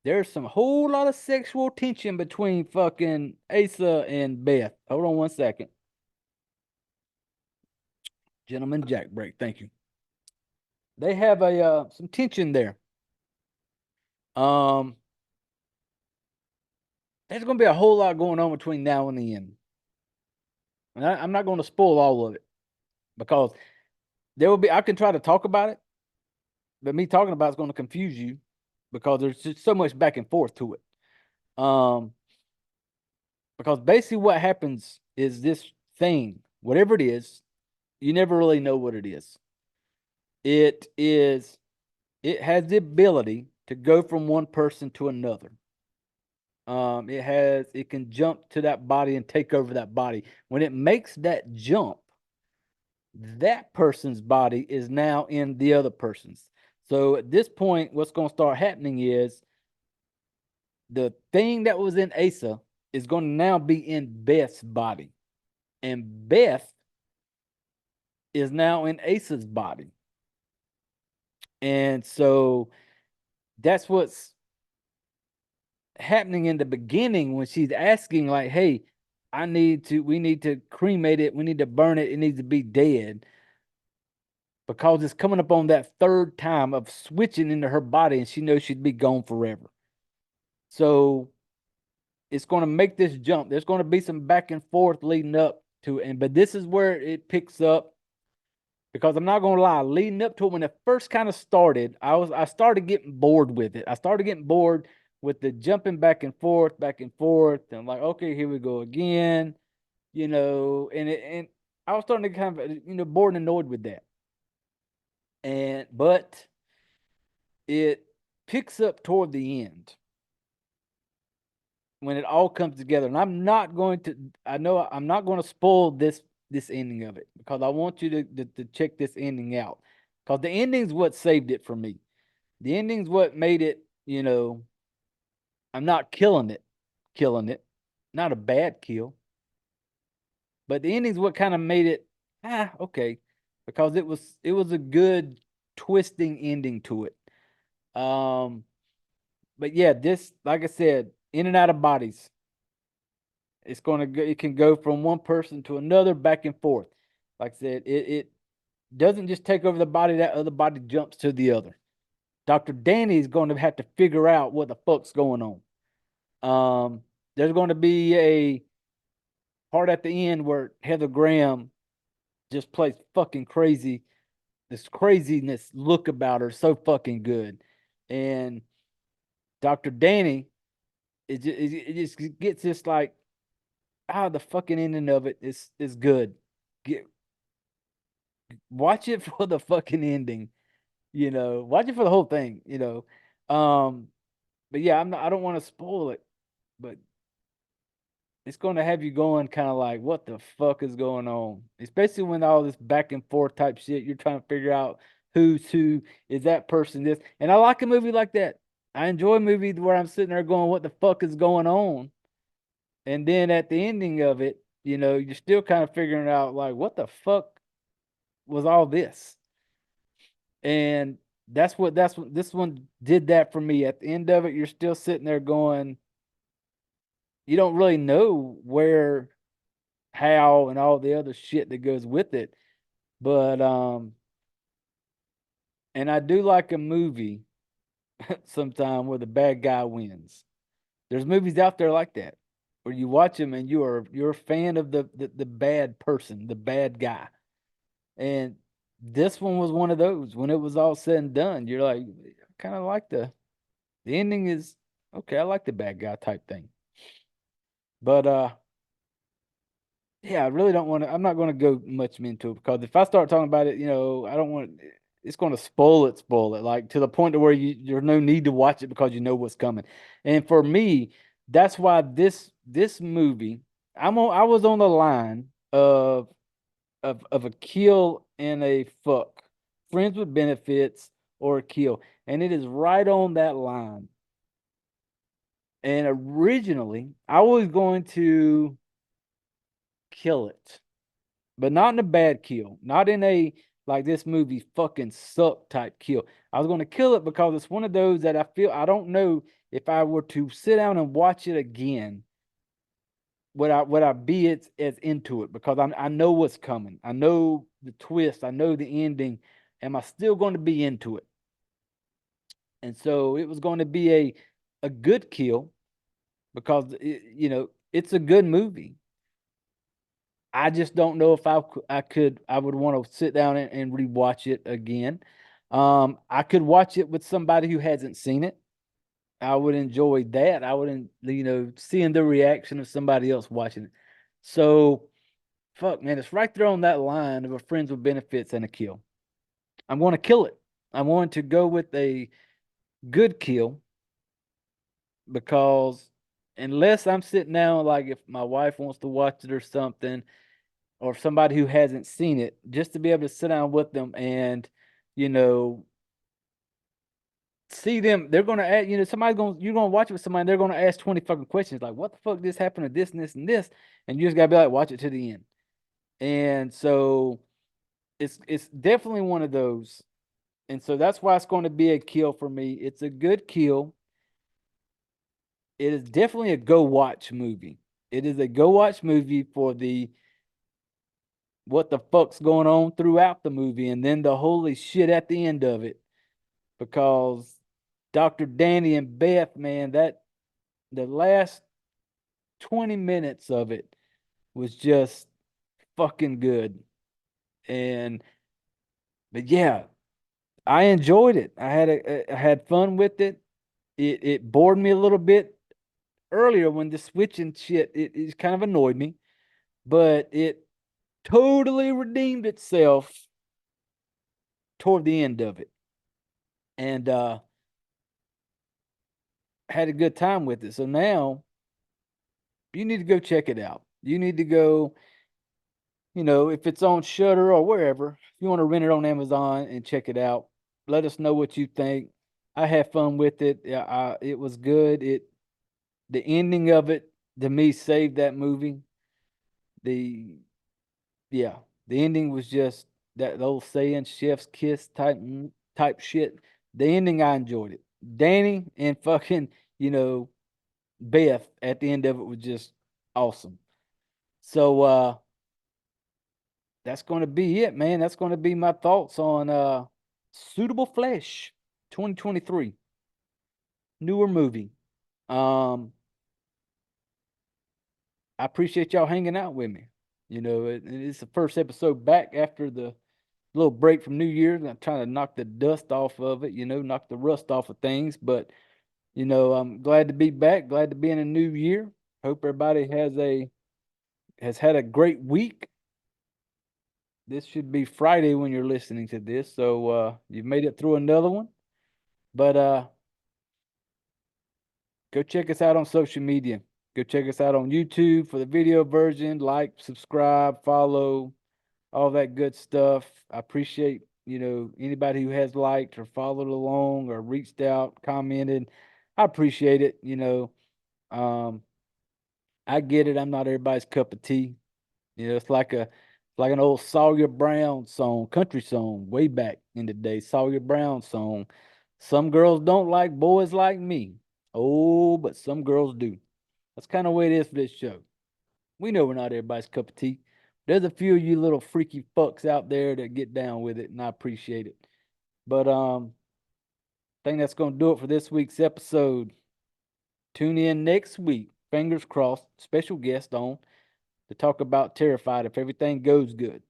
there's some whole lot of sexual tension between fucking Asa and Beth. Hold on one second. Gentleman Jack break. Thank you. They have a some tension there. There's gonna be a whole lot going on between now and the end. And I'm not going to spoil all of it because there will be. I can try to talk about it, but me talking about it's going to confuse you because there's just so much back and forth to it. Because basically what happens is this thing, whatever it is, you never really know what it is. It has the ability to go from one person to another. It can jump to that body and take over that body. When it makes that jump, that person's body is now in the other person's. So at this point, what's going to start happening is the thing that was in Asa is going to now be in Beth's body. And Beth is now in Asa's body. And so that's what's happening in the beginning when she's asking, like, hey, we need to cremate it, we need to burn it, it needs to be dead. Because it's coming up on that third time of switching into her body, and she knows she'd be gone forever. So it's going to make this jump. There's going to be some back and forth leading up to it, but this is where it picks up. Because I'm not going to lie, leading up to it, when it first kind of started, I started getting bored with it. I started getting bored with the jumping back and forth, and I'm like, okay, here we go again, and I was starting to kind of, bored and annoyed with that. But it picks up toward the end when it all comes together. And I'm not going to spoil this ending of it because I want you to check this ending out. Because the ending's what saved it for me. The ending's what made it, I'm not killing it. Not a bad kill. But the ending's what kind of made it, okay. Because it was a good twisting ending to it. But yeah, this, like I said, in and out of bodies. It's going to go, it can go from one person to another, back and forth. Like I said, it doesn't just take over the body, that other body jumps to the other. Dr. Danny is going to have to figure out what the fuck's going on. There's going to be a part at the end where Heather Graham just plays fucking crazy. This craziness look about her so fucking good. And Dr. Danny, it just gets this like, the fucking ending of it is good. Watch it for the fucking ending, watch it for the whole thing, but yeah, I don't want to spoil it, but it's going to have you going kind of like, what the fuck is going on? Especially when all this back and forth type shit, you're trying to figure out who's who, is that person this. And I like a movie like that. I enjoy movies where I'm sitting there going, what the fuck is going on? And then at the ending of it, you're still kind of figuring out like, what the fuck was all this. And that's what this one did that for me. At the end of it, you're still sitting there going, you don't really know where, how, and all the other shit that goes with it. But and I do like a movie sometime where the bad guy wins. There's movies out there like that where you watch them and you're a fan of the bad person, the bad guy. And this one was one of those. When it was all said and done, you're like, I kind of like the ending is okay. I like the bad guy type thing. But yeah, I really don't want to. I'm not going to go much into it because if I start talking about it, I don't want. It's going to spoil it, like to the point to where there's no need to watch it because you know what's coming. And for me, that's why this movie, I was on the line of a kill and a fuck, friends with benefits or a kill, and it is right on that line. And originally, I was going to kill it, but not in a bad kill, not in a like this movie fucking suck type kill. I was going to kill it because it's one of those that I feel I don't know if I were to sit down and watch it again, would I be as into it because I know what's coming. I know the twist. I know the ending. Am I still going to be into it? And so it was going to be a good kill because it's a good movie. I just don't know if I would want to sit down and rewatch it again. I could watch it with somebody who hasn't seen it. I would enjoy that. I would, seeing the reaction of somebody else watching it. So, fuck, man, it's right there on that line of a friends with benefits and a kill. I'm going to kill it. I want to go with a good kill because unless I'm sitting down, like if my wife wants to watch it or something, or somebody who hasn't seen it, just to be able to sit down with them and, you know, see them. They're gonna ask, you're gonna watch it with somebody. They're gonna ask 20 fucking questions like, "What the fuck this happened to this and this and this," and you just gotta be like, "Watch it to the end." And so it's definitely one of those, and so that's why it's going to be a kill for me. It's a good kill. It is definitely a go watch movie. It is a go watch movie for the what the fuck's going on throughout the movie, and then the holy shit at the end of it. Because Dr. Danny and Beth, man, that the last 20 minutes of it was just fucking good. And but yeah, I enjoyed it. I had fun with it. It bored me a little bit earlier when the switching shit it kind of annoyed me, but it totally redeemed itself toward the end of it. And had a good time with it. So now you need to go check it out. You need to go, if it's on Shutter or wherever, if you want to rent it on Amazon and check it out, let us know what you think. I had fun with it. Yeah, it was good. The ending of it to me saved that movie. The yeah, the ending was just that old saying, chef's kiss type shit. The ending I enjoyed it. Danny and fucking, you know, Beth at the end of it was just awesome. So that's going to be it, man. That's going to be my thoughts on Suitable Flesh 2023. Newer movie. Um I appreciate y'all hanging out with me. It's the first episode back after the little break from New Year's. I'm trying to knock the dust off of it, knock the rust off of things. But I'm glad to be back. Glad to be in a new year. Hope everybody has had a great week. This should be Friday when you're listening to this, so you've made it through another one. But go check us out on social media. Go check us out on YouTube for the video version. Like, subscribe, follow, all that good stuff. I appreciate, anybody who has liked or followed along or reached out, commented. I appreciate it. Um, I get it. I'm not everybody's cup of tea. It's like like an old Sawyer Brown song, country song, way back in the day. Sawyer Brown song. Some girls don't like boys like me. Oh, but some girls do. That's kind of the way it is for this show. We know we're not everybody's cup of tea. There's a few of you little freaky fucks out there that get down with it, and I appreciate it. But I think that's gonna do it for this week's episode. Tune in next week. Fingers crossed. Special guest on to talk about Terrified if everything goes good.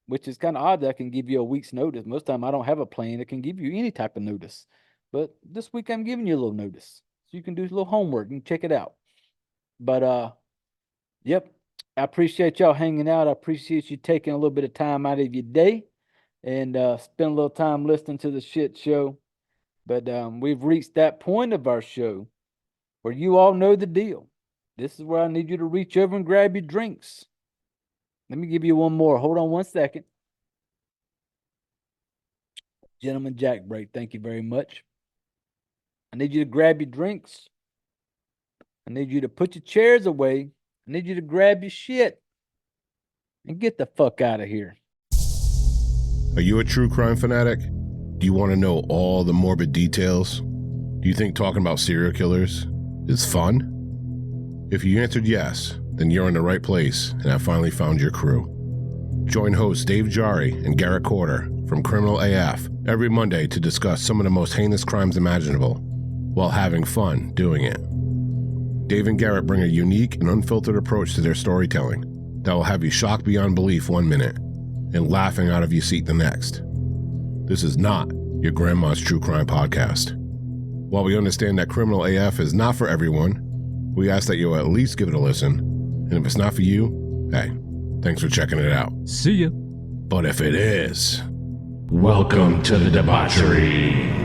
Which is kind of odd that I can give you a week's notice. Most of the time I don't have a plan that can give you any type of notice. But this week I'm giving you a little notice. So you can do a little homework and check it out. But yep. I appreciate y'all hanging out. I appreciate you taking a little bit of time out of your day and spend a little time listening to the shit show. But we've reached that point of our show where you all know the deal. This is where I need you to reach over and grab your drinks. Let me give you one more. Hold on one second. Gentleman Jack break. Thank you very much. I need you to grab your drinks. I need you to put your chairs away. I need you to grab your shit and get the fuck out of here. Are you a true crime fanatic? Do you want to know all the morbid details? Do you think talking about serial killers is fun? If you answered yes, then you're in the right place and have finally found your crew. Join hosts Dave Jari and Garrett Corder from Criminal AF every Monday to discuss some of the most heinous crimes imaginable while having fun doing it. Dave and Garrett bring a unique and unfiltered approach to their storytelling that will have you shocked beyond belief one minute and laughing out of your seat the next. This is not your grandma's true crime podcast. While we understand that Criminal AF is not for everyone, we ask that you at least give it a listen. And if it's not for you, hey, thanks for checking it out. See ya. But if it is, welcome to the debauchery.